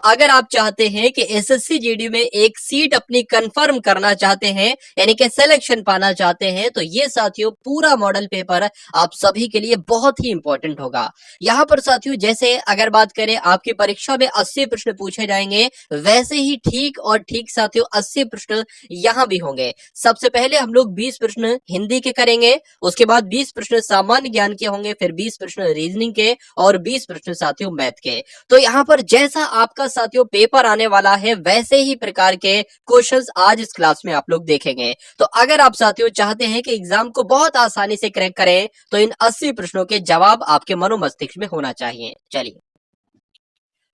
अगर आप चाहते हैं कि एसएससी जीडी में एक सीट अपनी कंफर्म करना चाहते हैं, यानी कि सिलेक्शन पाना चाहते हैं, तो ये साथियों पूरा मॉडल पेपर आप सभी के लिए बहुत ही इंपॉर्टेंट होगा। यहाँ पर साथियों जैसे अगर बात करें आपकी परीक्षा में 80 प्रश्न पूछे जाएंगे, वैसे ही ठीक और ठीक साथियों 80 प्रश्न यहाँ भी होंगे। सबसे पहले हम लोग 20 प्रश्न हिंदी के करेंगे, उसके बाद 20 प्रश्न सामान्य ज्ञान के होंगे, फिर 20 प्रश्न रीजनिंग के और 20 प्रश्न साथियों मैथ के। तो यहाँ पर जैसा आपका साथियों पेपर आने वाला है, वैसे ही प्रकार के क्वेश्चंस आज इस क्लास में आप लोग देखेंगे। तो अगर आप साथियों चाहते हैं कि एग्जाम को बहुत आसानी से क्रैक करें, तो इन 80 प्रश्नों के जवाब आपके मनोमस्तिष्क में होना चाहिए। चलिए,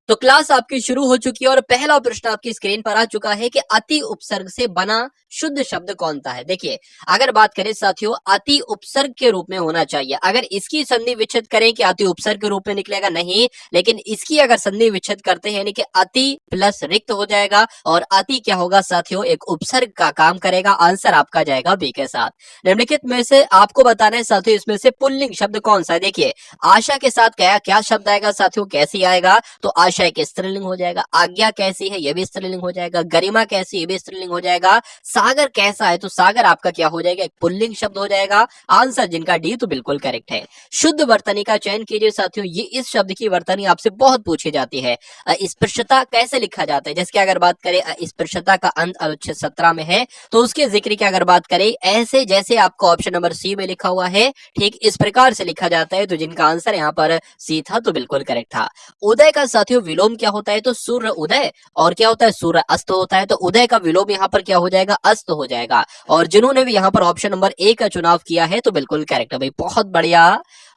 तो क्लास आपकी शुरू हो चुकी है और पहला प्रश्न आपकी स्क्रीन पर आ चुका है कि अति उपसर्ग से बना शुद्ध शब्द कौन सा है। देखिए, अगर बात करें साथियों अति उपसर्ग के रूप में होना चाहिए। अगर इसकी संधि विच्छेद करें कि अति उपसर्ग के रूप में निकलेगा, नहीं, लेकिन इसकी अगर संधि विच्छेद करते हैं यानी कि अति प्लस रिक्त हो जाएगा और अति क्या होगा साथियों, एक उपसर्ग का काम करेगा। आंसर आपका जाएगा बी के साथ। निम्नलिखित में से आपको बताना है साथियों इसमें से पुल्लिंग शब्द कौन सा है। देखिए, आशा के साथ क्या शब्द आएगा साथियों, कैसी आएगा, तो आशा एक स्त्रीलिंग हो जाएगा। आज्ञा कैसी है, यह भी स्त्रीलिंग हो जाएगा। गरिमा कैसी, ये भी स्त्रीलिंग हो जाएगा। सागर कैसा है, तो सागर आपका क्या हो जाएगा, एक पुल्लिंग शब्द हो जाएगा। आंसर जिनका डी तो बिल्कुल करेक्ट है। शुद्ध वर्तनी का चयन कीजिए साथियों। ये इस शब्द की वर्तनी आपसे बहुत पूछी जाती है। स्पृश्यता कैसे लिखा जाता है, जैसे कि अगर बात करें स्पृश्यता का अंत अनुच्छेद 17 में है, तो उसके जिक्र की अगर बात करें ऐसे जैसे आपको ऑप्शन नंबर सी में लिखा हुआ है, ठीक इस प्रकार से लिखा जाता है। तो जिनका आंसर यहाँ पर सी था तो बिल्कुल करेक्ट था। उदय का साथियों विलोम क्या होता है, तो सूर्य उदय, और क्या होता है, सूर्य अस्त होता है। तो उदय का विलोम यहाँ पर क्या हो जाएगा, अस्त हो जाएगा। और जिन्होंने भी यहाँ पर ऑप्शन नंबर ए का चुनाव किया है तो बिल्कुल करेक्ट है भाई, बहुत बढ़िया,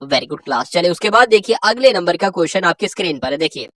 वेरी गुड क्लास। चलिए उसके बाद देखिए अगले नंबर का क्वेश्चन आपकी स्क्रीन पर है। देखिए,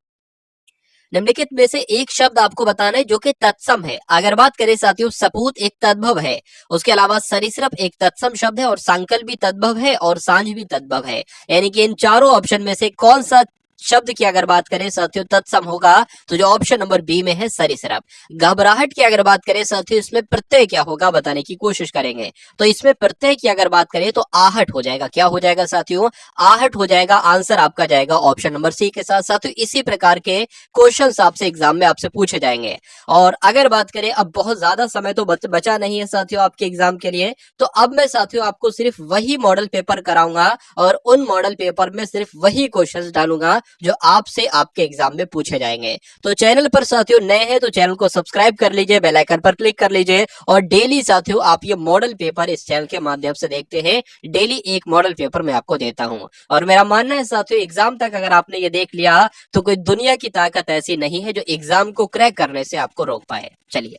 निम्नलिखित में से एक शब्द आपको बताना है जो कि तत्सम है। अगर बात करें साथियों सपूत एक तद्भव है, उसके अलावा सरीसृप एक तत्सम शब्द है, और सांकल भी तद्भव है, और सांझ भी तद्भव है। यानी कि इन चारों ऑप्शन में से कौन सा शब्द की अगर बात करें साथियों तत्सम होगा, तो जो ऑप्शन नंबर बी में है सरीसृप। घबराहट की अगर बात करें साथियों, इसमें प्रत्यय क्या होगा बताने की कोशिश करेंगे। तो इसमें प्रत्यय की अगर बात करें तो आहट हो जाएगा। क्या हो जाएगा साथियों, आहट हो जाएगा। आंसर आपका जाएगा ऑप्शन नंबर सी के साथ। साथियों इसी प्रकार के क्वेश्चंस आपसे एग्जाम में आपसे पूछे जाएंगे। और अगर बात करें, अब बहुत ज्यादा समय तो बचा नहीं है साथियों आपके एग्जाम के लिए, तो अब मैं साथियों आपको सिर्फ वही मॉडल पेपर कराऊंगा और उन मॉडल पेपर में सिर्फ वही क्वेश्चंस डालूंगा जो आपसे आपके एग्जाम में पूछे जाएंगे। तो चैनल पर साथियों नए हैं तो चैनल को सब्सक्राइब कर लीजिए, बेल आइकन पर क्लिक कर लीजिए, और डेली साथियों आप ये मॉडल पेपर इस चैनल के माध्यम से देखते हैं। डेली एक मॉडल पेपर मैं आपको देता हूं, और मेरा मानना है साथियों एग्जाम तक अगर आपने ये देख लिया तो कोई दुनिया की ताकत ऐसी नहीं है जो एग्जाम को क्रैक करने से आपको रोक पाए। चलिए,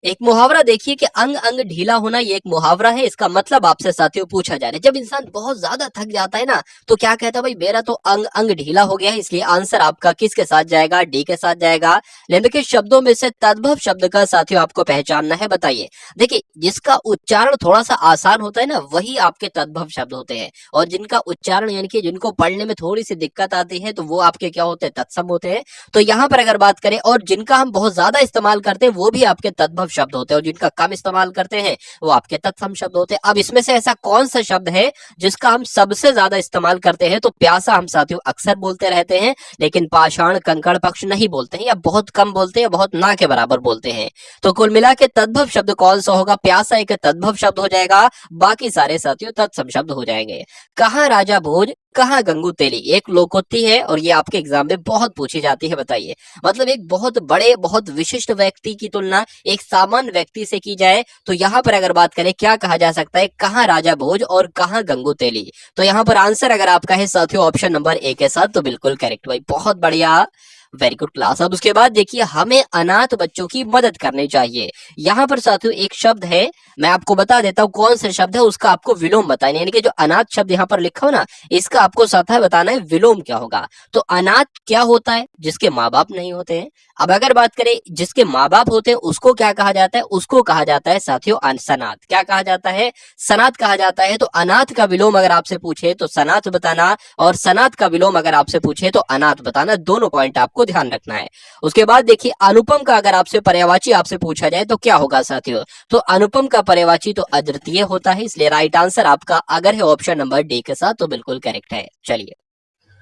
एक मुहावरा देखिए कि अंग अंग ढीला होना, ये एक मुहावरा है। इसका मतलब आपसे साथियों पूछा जा रहा है, जब इंसान बहुत ज्यादा थक जाता है ना, तो क्या कहता है, भाई मेरा तो अंग अंग ढीला हो गया है। इसलिए आंसर आपका किसके साथ जाएगा, डी के साथ जाएगा। निम्नलिखित शब्दों में से तद्भव शब्द का साथियों आपको पहचानना है। बताइए, देखिए जिसका उच्चारण थोड़ा सा आसान होता है ना, वही आपके तद्भव शब्द होते हैं, और जिनका उच्चारण यानी कि जिनको पढ़ने में थोड़ी सी दिक्कत आती है, तो वो आपके क्या होते हैं, तत्सम होते हैं। तो यहाँ पर अगर बात करें, और जिनका हम बहुत ज्यादा इस्तेमाल करते हैं वो भी आपके तद्भव शब्द होते हैं, और जिनका कम इस्तेमाल करते हैं वो आपके तत्सम शब्द होते हैं। अब इसमें से ऐसा कौन सा शब्द है जिसका हम सबसे ज्यादा इस्तेमाल करते हैं, तो प्यासा हम साथियों अक्सर बोलते रहते हैं, लेकिन पाषाण कंकड़ पक्ष नहीं बोलते हैं, या बहुत कम बोलते हैं, बहुत ना के बराबर बोलते हैं। तो कुल मिला के तद्भव शब्द कौन सा होगा, प्यासा एक तद्भव शब्द हो जाएगा, बाकी सारे साथियों तत्सम शब्द हो जाएंगे। कहाँ राजा भोज, कहाँ गंगू तेली, एक लोकोक्ति है और ये आपके एग्जाम में बहुत पूछी जाती है। बताइए, मतलब एक बहुत बड़े बहुत विशिष्ट व्यक्ति की तुलना एक सामान्य व्यक्ति से की जाए, तो यहाँ पर अगर बात करें क्या कहा जा सकता है, कहाँ राजा भोज और कहाँ गंगू तेली। तो यहाँ पर आंसर अगर आपका है साथियों ऑप्शन नंबर ए के साथ, तो बिल्कुल करेक्ट भाई, बहुत बढ़िया, वेरी गुड क्लास। अब उसके बाद देखिए, हमें अनाथ बच्चों की मदद करनी चाहिए। यहाँ पर साथियों एक शब्द है, मैं आपको बता देता हूँ कौन सा शब्द है, उसका आपको विलोम बताना, यानी कि जो अनाथ शब्द यहाँ पर लिखा हो ना, इसका आपको साथ बताना है विलोम क्या होगा। तो अनाथ क्या होता है, जिसके माँ बाप नहीं होते हैं। अब अगर बात करें जिसके माँ बाप होते हैं उसको क्या कहा जाता है, उसको कहा जाता है साथियों सनाथ। क्या कहा जाता है, सनाथ कहा जाता है। तो अनाथ का विलोम अगर आपसे पूछे तो सनाथ बताना, और सनाथ का विलोम अगर आपसे पूछे तो अनाथ बताना, दोनों पॉइंट आपको ध्यान रखना है। उसके बाद देखिए, अनुपम का अगर आपसे पर्यायवाची आपसे पूछा जाए तो क्या होगा साथियों, तो अनुपम का पर्यायवाची तो अद्वितीय होता है। इसलिए राइट आंसर आपका अगर है ऑप्शन नंबर डी के साथ, तो बिल्कुल करेक्ट है। चलिए,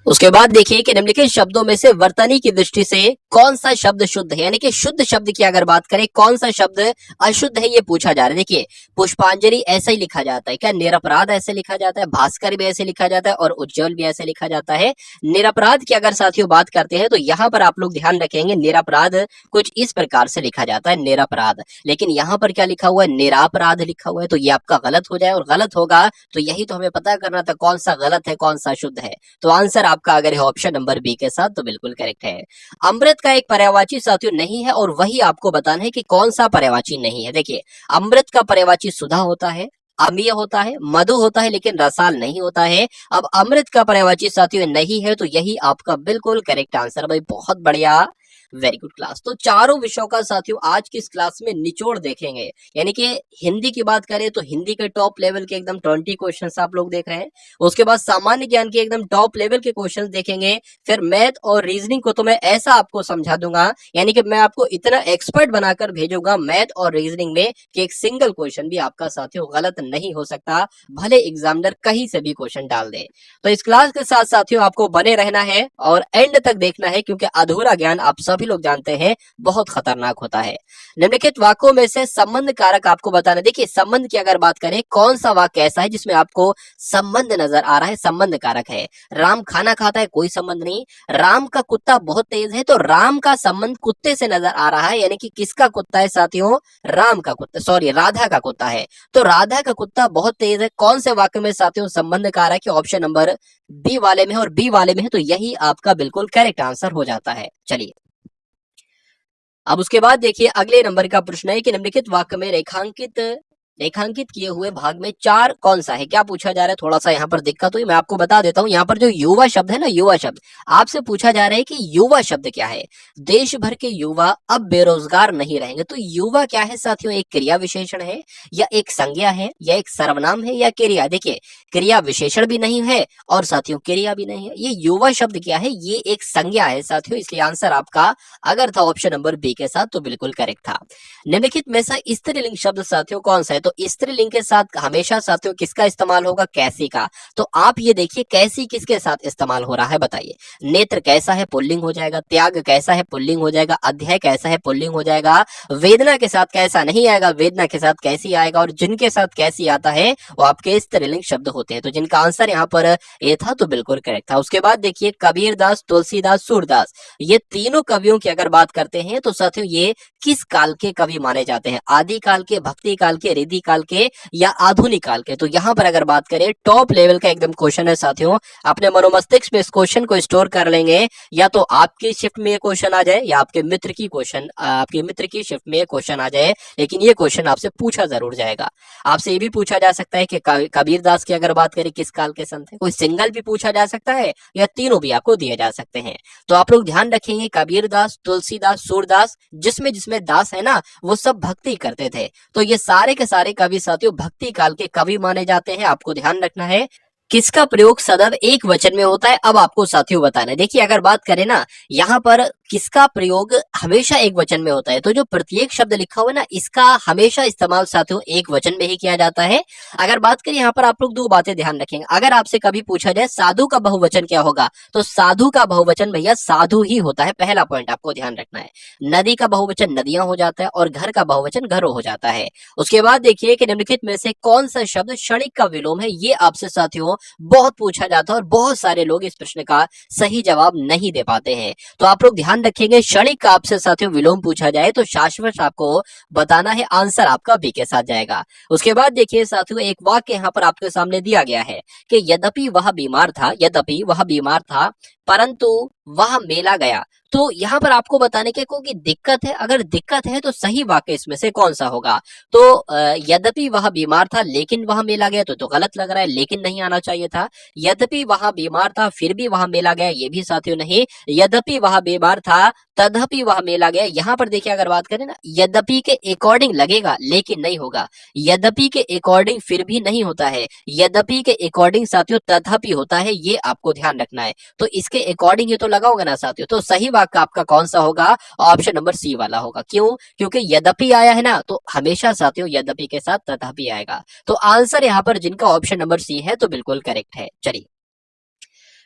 उसके बाद देखिए कि निम्नलिखित शब्दों में से वर्तनी की दृष्टि से कौन सा शब्द शुद्ध है, यानी कि शुद्ध शब्द की अगर बात करें कौन सा शब्द अशुद्ध है ये पूछा जा रहा है। देखिए पुष्पांजलि ऐसे ही लिखा जाता है क्या, निरपराध ऐसे लिखा जाता है, भास्कर भी ऐसे लिखा जाता है और उज्जवल भी ऐसे लिखा जाता है। निरपराध की अगर साथियों बात करते हैं तो यहाँ पर आप लोग ध्यान रखेंगे निरपराध कुछ इस प्रकार से लिखा जाता है निरपराध, लेकिन यहाँ पर क्या लिखा हुआ है निरापराध लिखा हुआ है, तो ये आपका गलत हो जाए और गलत होगा तो यही तो हमें पता करना था कौन सा गलत है कौन सा शुद्ध है। तो आंसर आपका अगर है ऑप्शन नंबर बी के साथ तो बिल्कुल करेक्ट है। अमृत का एक पर्यायवाची साथियों नहीं है और वही आपको बताना है कि कौन सा पर्यायवाची नहीं है। देखिए अमृत का पर्यायवाची सुधा होता है, अम्लीय होता है, मधु होता है लेकिन रसाल नहीं होता है। अब अमृत का पर्यायवाची साथियों नहीं है तो यही आपका बिल्कुल करेक्ट आंसर। भाई बहुत बढ़िया, वेरी गुड क्लास। तो चारों विषयों का साथियों आज की इस क्लास में निचोड़ देखेंगे, यानी कि हिंदी की बात करें तो हिंदी के टॉप लेवल के एकदम 20 क्वेश्चंस आप लोग देख रहे हैं, उसके बाद सामान्य ज्ञान के एकदम टॉप लेवल के क्वेश्चंस देखेंगे, फिर मैथ और रीजनिंग को तो मैं ऐसा आपको समझा दूंगा, यानी कि मैं आपको इतना एक्सपर्ट बनाकर भेजूंगा मैथ और रीजनिंग में कि एक सिंगल क्वेश्चन भी आपका साथियों गलत नहीं हो सकता, भले एग्जामिनर कहीं से भी क्वेश्चन डाल दे। तो इस क्लास के साथ साथियों आपको बने रहना है और एंड तक देखना है, क्योंकि अधूरा ज्ञान आप सभी लोग जानते हैं बहुत खतरनाक होता है। निम्नलिखित वाक्यों में से संबंध कारक आपको बताना। देखिए संबंध की अगर बात करें कौन सा वाक्य ऐसा है जिसमें आपको संबंध नजर आ रहा है, संबंध कारक है। राम खाना खाता है, कोई संबंध नहीं। राम का कुत्ता बहुत तेज है, तो राम का संबंध कुत्ते से नजर आ रहा है, यानी कि किसका कुत्ता है साथियों, राम का कुत्ता, सॉरी राधा का कुत्ता है। तो राधा का कुत्ता बहुत तेज है, कौन से वाक्य में साथियों संबंध कारक है, ऑप्शन नंबर बी वाले में है और बी वाले में है, तो यही आपका बिल्कुल करेक्ट आंसर हो जाता है। चलिए अब उसके बाद देखिए अगले नंबर का प्रश्न है कि निम्नलिखित वाक्य में रेखांकित किए हुए भाग में चार कौन सा है, क्या पूछा जा रहा है, थोड़ा सा यहाँ पर दिक्कत हुई, मैं आपको बता देता हूँ। यहाँ पर जो युवा शब्द है ना, युवा शब्द आपसे पूछा जा रहा है कि युवा शब्द क्या है। देश भर के युवा अब बेरोजगार नहीं रहेंगे, तो युवा क्या है साथियों, एक क्रिया विशेषण है या एक संज्ञा है या एक सर्वनाम है या क्रिया। देखिए क्रिया विशेषण भी नहीं है और साथियों क्रिया भी नहीं है, ये युवा शब्द क्या है, ये एक संज्ञा है साथियों, इसलिए आंसर आपका अगर था ऑप्शन नंबर बी के साथ तो बिल्कुल करेक्ट था। निम्नलिखित में से स्त्रीलिंग शब्द साथियों कौन सा है, तो स्त्रीलिंग के साथ हमेशा साथियों किसका इस्तेमाल होगा, कैसी का। तो आप ये देखिए कैसी किसके साथ इस्तेमाल हो रहा है बताइए। नेत्र कैसा है, पुल्लिंग हो जाएगा। त्याग कैसा है, पुल्लिंग हो जाएगा। अध्याय कैसा है, पुल्लिंग हो जाएगा। वेदना के साथ कैसा नहीं आएगा, वेदना के साथ कैसी आएगा। और जिनके साथ कैसी आता है वो आपके स्त्रीलिंग शब्द होते हैं, तो जिनका आंसर यहाँ पर ये था तो बिल्कुल करेक्ट था। उसके बाद देखिए कबीर दास, तुलसीदास, सूरदास, ये तीनों कवियों की अगर बात करते हैं तो साथियों ये किस काल के कवि माने जाते हैं, आदि काल के, भक्ति काल के, रिद्धि काल के या आधुनिक काल के। तो यहाँ पर अगर बात करें टॉप लेवल का एकदम क्वेश्चन है साथियों, अपने मनोमस्तिष्क में इस क्वेश्चन को स्टोर कर लेंगे, या तो आपकी शिफ्ट में ये क्वेश्चन आ जाए या आपके मित्र की शिफ्ट में ये क्वेश्चन आ जाए, लेकिन ये क्वेश्चन आपसे पूछा जरूर जाएगा। आपसे ये भी पूछा जा सकता है कि कबीर दास की अगर बात करें किस काल के संत है, कोई सिंगल भी पूछा जा सकता है या तीनों भी आपको दिए जा सकते हैं। तो आप लोग ध्यान रखेंगे कबीर दास, तुलसीदास, सूरदास, जिसमें जिसमें दास है ना वो सब भक्ति करते थे, तो ये सारे के सारे कवि साथियों भक्ति काल के कवि माने जाते हैं। आपको ध्यान रखना है किसका प्रयोग सदैव एक वचन में होता है, अब आपको साथियों बताना है। देखिए अगर बात करें ना यहाँ पर किसका प्रयोग हमेशा एक वचन में होता है, तो जो प्रत्येक शब्द लिखा हुआ है ना इसका हमेशा इस्तेमाल साथियों एक वचन में ही किया जाता है। अगर बात करें यहाँ पर आप लोग दो बातें ध्यान रखेंगे, अगर आपसे कभी पूछा जाए साधु का बहुवचन क्या होगा, तो साधु का बहुवचन भैया साधु ही होता है, पहला पॉइंट आपको ध्यान रखना है। नदी का बहुवचन नदियां हो जाता है और घर का बहुवचन घरों हो जाता है। उसके बाद देखिए कि निम्नलिखित में से कौन सा शब्द क्षणिक का विलोम है, ये आपसे साथियों बहुत पूछा जाता है और बहुत सारे लोग इस प्रश्न का सही जवाब नहीं दे पाते हैं। तो आप लोग ध्यान रखेंगे क्षणिक का आपसे साथियों विलोम पूछा जाए तो शाश्वत आपको बताना है, आंसर आपका बी के साथ जाएगा। उसके बाद देखिए साथियों एक वाक्य यहाँ पर आपके सामने दिया गया है कि यद्यपि वह बीमार था परंतु वह मेला गया। तो यहाँ पर आपको बताने के को कि दिक्कत है, अगर दिक्कत है तो सही वाक्य इसमें से कौन सा होगा। तो यद्यपि वह बीमार था लेकिन वह मेला गया तो गलत लग रहा है, लेकिन नहीं आना चाहिए था। यद्यपि वह बीमार था फिर भी वह मेला गया, ये भी साथियों नहीं। यद्यपि वह बीमार था तदपि वह मेला गया, यहाँ पर देखिए अगर बात करें ना यद्यपि के अकॉर्डिंग लगेगा लेकिन नहीं होगा, यद्यपि के अकॉर्डिंग फिर भी नहीं होता है, यद्यपि के अकॉर्डिंग साथियों तथापि होता है, ये आपको ध्यान रखना है। तो इसके अकॉर्डिंग ये तो लगा होगा ना साथियों, तो सही वाक्य आपका कौन सा होगा, ऑप्शन नंबर सी वाला होगा। क्यों, क्योंकि यद्यपि आया है ना तो हमेशा साथियों यद्यपि के साथ तथापि आएगा। तो आंसर यहाँ पर जिनका ऑप्शन नंबर सी है तो बिल्कुल करेक्ट है। चलिए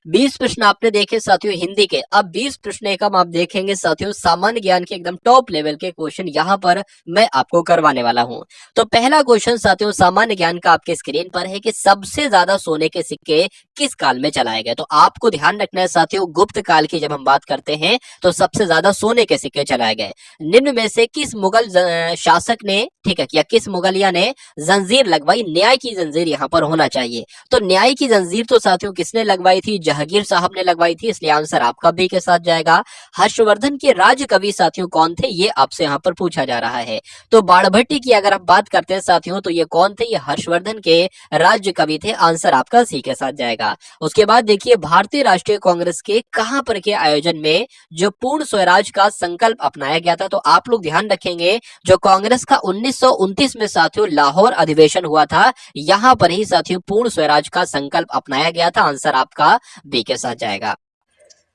20 प्रश्न आपने देखे साथियों हिंदी के। अब 20 प्रश्न एकम आप देखेंगे साथियों सामान्य ज्ञान के एकदम टॉप लेवल के क्वेश्चन यहाँ पर मैं आपको करवाने वाला हूँ। तो पहला क्वेश्चन साथियों सामान्य ज्ञान का आपके स्क्रीन पर है कि सबसे ज्यादा सोने के सिक्के किस काल में चलाए गए। तो आपको ध्यान रखना है साथियों, गुप्त काल की जब हम बात करते हैं तो सबसे ज्यादा सोने के सिक्के चलाए गए। निम्न में से किस मुगल शासक ने, ठीक है, या किस मुगलिया ने जंजीर लगवाई? न्याय की जंजीर यहाँ पर होना चाहिए। तो न्याय की जंजीर तो साथियों किसने लगवाई थी? जहांगीर साहब ने लगवाई थी, इसलिए आंसर आपका बी के साथ जाएगा। हर्षवर्धन के राज कवि साथियों कौन थे? ये आपसे यहाँ पर पूछा जा रहा है। तो बाणभट्टी की अगर आप बात करते हैं साथियों तो ये कौन थे? ये हर्षवर्धन के राज्य कवि थे, आंसर आपका सी के साथ जाएगा। उसके बाद देखिए भारतीय राष्ट्रीय कांग्रेस के कहां पर के आयोजन में जो पूर्ण स्वराज का संकल्प अपनाया गया था? तो आप लोग ध्यान रखेंगे जो कांग्रेस का 1929 में साथियों लाहौर अधिवेशन हुआ था, यहां पर ही साथियों पूर्ण स्वराज का संकल्प अपनाया गया था, आंसर आपका बी के साथ जाएगा।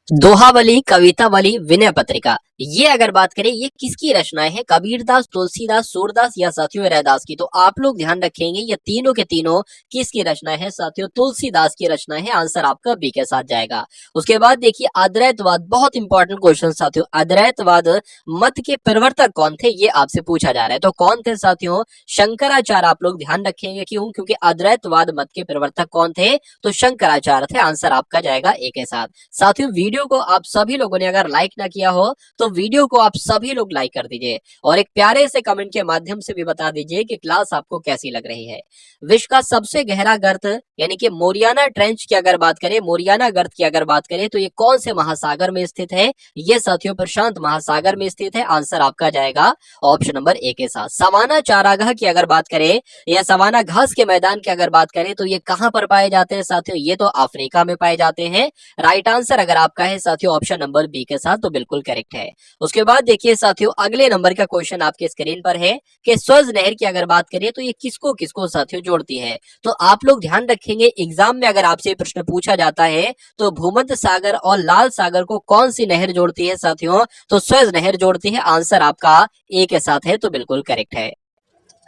दोहावली, कवितावली, विनय पत्रिका, ये अगर बात करें ये किसकी रचनाएं हैं? कबीरदास, तुलसीदास, सूरदास या साथियों रैदास की? तो आप लोग ध्यान रखेंगे ये तीनों के तीनों किसकी रचनाएं हैं साथियों? तुलसीदास की रचनाएं हैं, आंसर आपका बी के साथ जाएगा। उसके बाद देखिए अद्वैतवाद, बहुत इंपॉर्टेंट क्वेश्चन साथियों। अद्वैतवाद मत के प्रवर्तक कौन थे? ये आपसे पूछा जा रहा है। तो कौन थे साथियों? शंकराचार्य। आप लोग ध्यान रखेंगे क्यों? क्योंकि अद्वैतवाद मत के प्रवर्तक कौन थे? तो शंकराचार्य थे, आंसर आपका जाएगा ए के साथ। साथियों वीडियो को आप सभी लोगों ने अगर लाइक ना किया हो तो वीडियो को आप सभी लोग लाइक कर दीजिए और एक प्यारे से कमेंट के माध्यम से भी बता दीजिए कि क्लास आपको कैसी लग रही है। विश्व का सबसे गहरा गर्त यानी कि मोरियाना ट्रेंच की अगर बात करें, मोरियाना गर्त की अगर बात करें तो ये कौन से महासागर में स्थित है? ये साथियों प्रशांत महासागर में स्थित है, आंसर आपका जाएगा ऑप्शन नंबर ए के साथ। सवाना चारागाह की अगर बात करें या सवाना घास के मैदान की अगर बात करें तो ये कहां पर पाए जाते हैं साथियों? ये तो अफ्रीका में पाए जाते हैं। राइट आंसर अगर आपका है साथियों ऑप्शन नंबर बी के साथ, तो बिल्कुल करेक्ट है। उसके बाद देखिए साथियों अगले नंबर का क्वेश्चन आपके स्क्रीन पर है कि स्वेज नहर की अगर बात करें तो ये किसको किसको साथियों जोड़ती है? तो आप लोग ध्यान रखेंगे एग्जाम में अगर आपसे प्रश्न पूछा जाता है तो भूमध्य सागर और लाल सागर को कौन सी नहर जोड़ती है साथियों? तो स्वेज नहर जोड़ती है, आंसर आपका ए के साथ है, तो बिल्कुल करेक्ट है।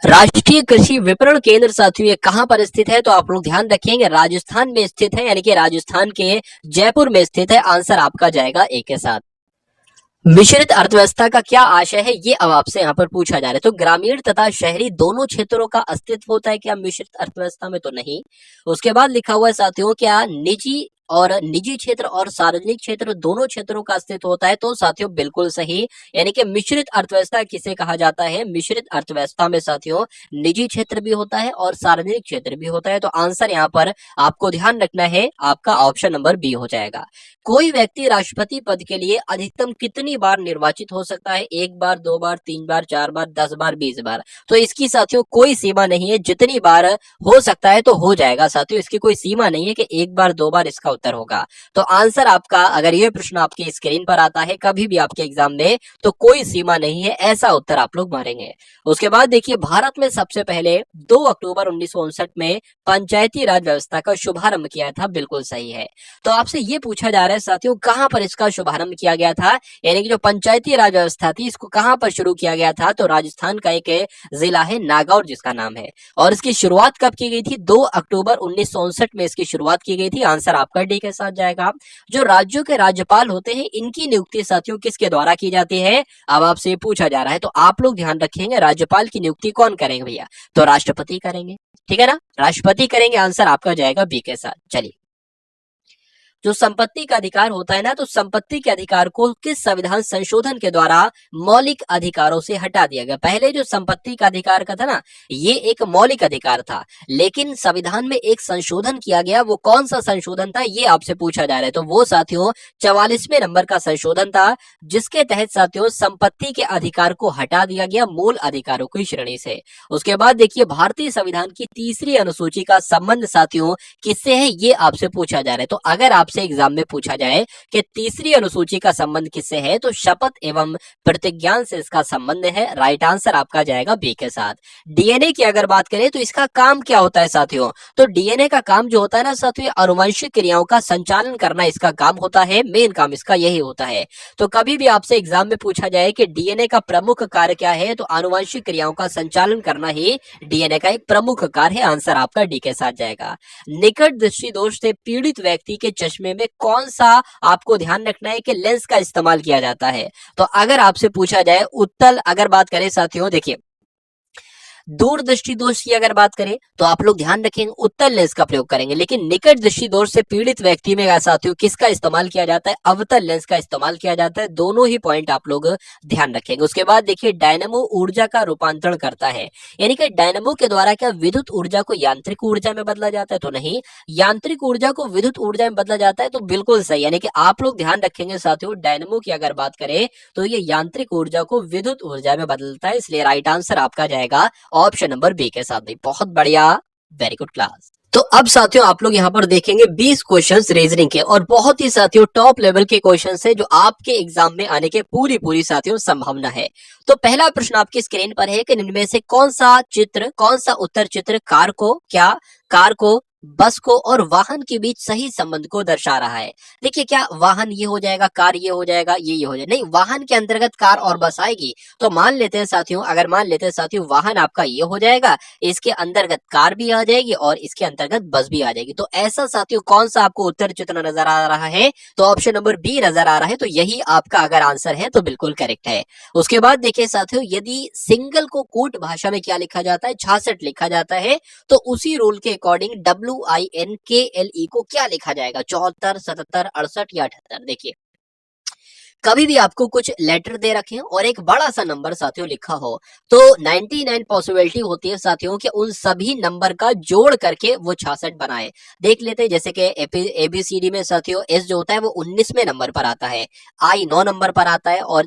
राष्ट्रीय कृषि विपणन केंद्र साथियों ये कहां पर स्थित है? तो आप लोग ध्यान रखेंगे राजस्थान में स्थित है, यानी कि राजस्थान के जयपुर में स्थित है, आंसर आपका जाएगा ए के साथ। मिश्रित अर्थव्यवस्था का क्या आशय है? ये अब आपसे यहाँ पर पूछा जा रहा है। तो ग्रामीण तथा शहरी दोनों क्षेत्रों का अस्तित्व होता है क्या मिश्रित अर्थव्यवस्था में? तो नहीं। उसके बाद लिखा हुआ है साथियों क्या निजी क्षेत्र और सार्वजनिक क्षेत्र दोनों क्षेत्रों का अस्तित्व होता है? तो साथियों बिल्कुल सही, यानी कि मिश्रित अर्थव्यवस्था किसे कहा जाता है? मिश्रित अर्थव्यवस्था में साथियों निजी क्षेत्र भी होता है और सार्वजनिक क्षेत्र भी होता है। तो आंसर यहाँ पर आपको ध्यान रखना है, आपका ऑप्शन नंबर बी हो जाएगा। कोई व्यक्ति राष्ट्रपति पद के लिए अधिकतम कितनी बार निर्वाचित हो सकता है? 1 बार, 2 बार, 3 बार, 4 बार, 10 बार, 20 बार? तो इसकी साथियों कोई सीमा नहीं है, जितनी बार हो सकता है तो हो जाएगा साथियों, इसकी कोई सीमा नहीं है कि 1 बार 2 बार इसका उत्तर होगा। तो आंसर आपका, अगर ये प्रश्न आपके स्क्रीन पर आता है कभी भी आपके एग्जाम में, तो कोई सीमा नहीं है, ऐसा उत्तर आप लोग मारेंगे। उसके बाद देखिए भारत में सबसे पहले 2 अक्टूबर 1959 में पंचायती राज व्यवस्था का शुभारंभ किया था, बिल्कुल सही है। तो आपसे ये पूछा जा रहा है साथियों कहां पर इसका शुभारंभ किया गया था, यानी कि जो पंचायती राज व्यवस्था थी इसको कहां पर शुरू किया गया था? तो राजस्थान का एक जिला है नागौर जिसका नाम है, और इसकी शुरुआत कब की गई थी? 2 अक्टूबर 1959 में इसकी शुरुआत की गई थी, आंसर आपका डी के साथ जाएगा। जो राज्यों के राज्यपाल होते हैं इनकी नियुक्ति साथियों किसके द्वारा की जाती है? अब आपसे पूछा जा रहा है, तो आप लोग ध्यान रखेंगे राज्यपाल की नियुक्ति कौन करेंगे भैया? तो राष्ट्रपति करेंगे, ठीक है ना, राष्ट्रपति करेंगे, आंसर आपका जाएगा बी के साथ। चलिए जो संपत्ति का अधिकार होता है ना, तो संपत्ति के अधिकार को किस संविधान संशोधन के द्वारा मौलिक अधिकारों से हटा दिया गया? पहले जो संपत्ति का अधिकार का था ना, ये एक मौलिक अधिकार था, लेकिन संविधान में एक संशोधन किया गया, वो कौन सा संशोधन था ये आपसे पूछा जा रहा है। तो वो साथियों 44वें नंबर का संशोधन था, जिसके तहत साथियों संपत्ति के अधिकार को हटा दिया गया मूल अधिकारों की श्रेणी से। उसके बाद देखिए भारतीय संविधान की 3री अनुसूची का संबंध साथियों किससे है, ये आपसे पूछा जा रहा है। तो अगर आपसे एग्जाम में पूछा जाए कि 3री अनुसूची का संबंध किससे है, तो शपथ एवं प्रतिज्ञान से इसका संबंध है, राइट आंसर आपका जाएगा बी के साथ। डीएनए की अगर बात करें तो इसका काम क्या होता है साथियों? तो डीएनए का काम जो होता है ना साथियों, आनुवंशिक क्रियाओं का संचालन करना इसका काम होता है, मेन काम इसका यही होता है। तो कभी भी आपसे एग्जाम में पूछा जाए कि डीएनए का प्रमुख कार्य क्या है, तो आनुवंशिक क्रियाओं का संचालन करना ही डीएनए का एक प्रमुख कार्य है, आंसर आपका डी के साथ जाएगा। निकट दृष्टि दोष से पीड़ित व्यक्ति के चश्मे चश्मे में कौन सा आपको ध्यान रखना है कि लेंस का इस्तेमाल किया जाता है। तो अगर आपसे पूछा जाए उत्तल, अगर बात करें साथियों, देखिए दूरदृष्टि दोष की अगर बात करें तो आप लोग ध्यान रखेंगे उत्तल लेंस का प्रयोग करेंगे, लेकिन निकट दृष्टि दोष से पीड़ित व्यक्ति में साथियों किसका इस्तेमाल किया जाता है, अवतल लेंस का इस्तेमाल किया जाता है। दोनों ही पॉइंट आप लोग ध्यान रखेंगे। उसके बाद देखिए डायनेमो ऊर्जा का रूपांतरण करता है, यानी कि डायनेमो के द्वारा क्या विद्युत ऊर्जा को यांत्रिक ऊर्जा में बदला जाता है, तो नहीं, यांत्रिक ऊर्जा को विद्युत ऊर्जा में बदला जाता है, तो बिल्कुल सही। यानी कि आप लोग ध्यान रखेंगे साथियों डायनेमो की अगर बात करें तो ये यांत्रिक ऊर्जा को विद्युत ऊर्जा में बदलता है, इसलिए राइट आंसर आपका जाएगा ऑप्शन नंबर बी के साथ। बहुत बढ़िया, वेरी गुड क्लास। तो अब साथियों आप लोग यहाँ पर देखेंगे 20 क्वेश्चंस रीजनिंग के, और बहुत ही साथियों टॉप लेवल के क्वेश्चंस है जो आपके एग्जाम में आने के पूरी साथियों संभावना है। तो पहला प्रश्न आपकी स्क्रीन पर है कि इनमें से कौन सा उत्तर चित्र कार को बस को और वाहन के बीच सही संबंध को दर्शा रहा है। देखिए क्या वाहन ये हो जाएगा, कार ये हो जाएगा, ये हो जाएगा, नहीं, वाहन के अंतर्गत कार और बस आएगी। तो मान लेते हैं साथियों, अगर मान लेते हैं साथियों वाहन आपका ये हो जाएगा, इसके अंतर्गत कार भी आ जाएगी और इसके अंतर्गत बस भी आ जाएगी। तो ऐसा साथियों कौन सा आपको उत्तर चित्र नजर आ रहा है, तो ऑप्शन नंबर बी नजर आ रहा है। तो यही आपका अगर आंसर है तो बिल्कुल करेक्ट है। उसके बाद देखिए साथियों यदि सिंगल को कूट भाषा में क्या लिखा जाता है, 66 लिखा जाता है, तो उसी रूल के अकॉर्डिंग WINKLE को क्या लिखा जाएगा, 74, 77, 68 या 78। देखिए कभी भी आपको कुछ लेटर दे रखे हैं और एक बड़ा सा नंबर साथियों लिखा हो, तो 99 पॉसिबिलिटी होती है साथियों कि उन सभी नंबर का जोड़ करके वो 66 बनाए। देख लेते हैं जैसे कि ABCD में साथियों S जो होता है वो 19वें नंबर पर आता है, I 9 नंबर पर आता है, और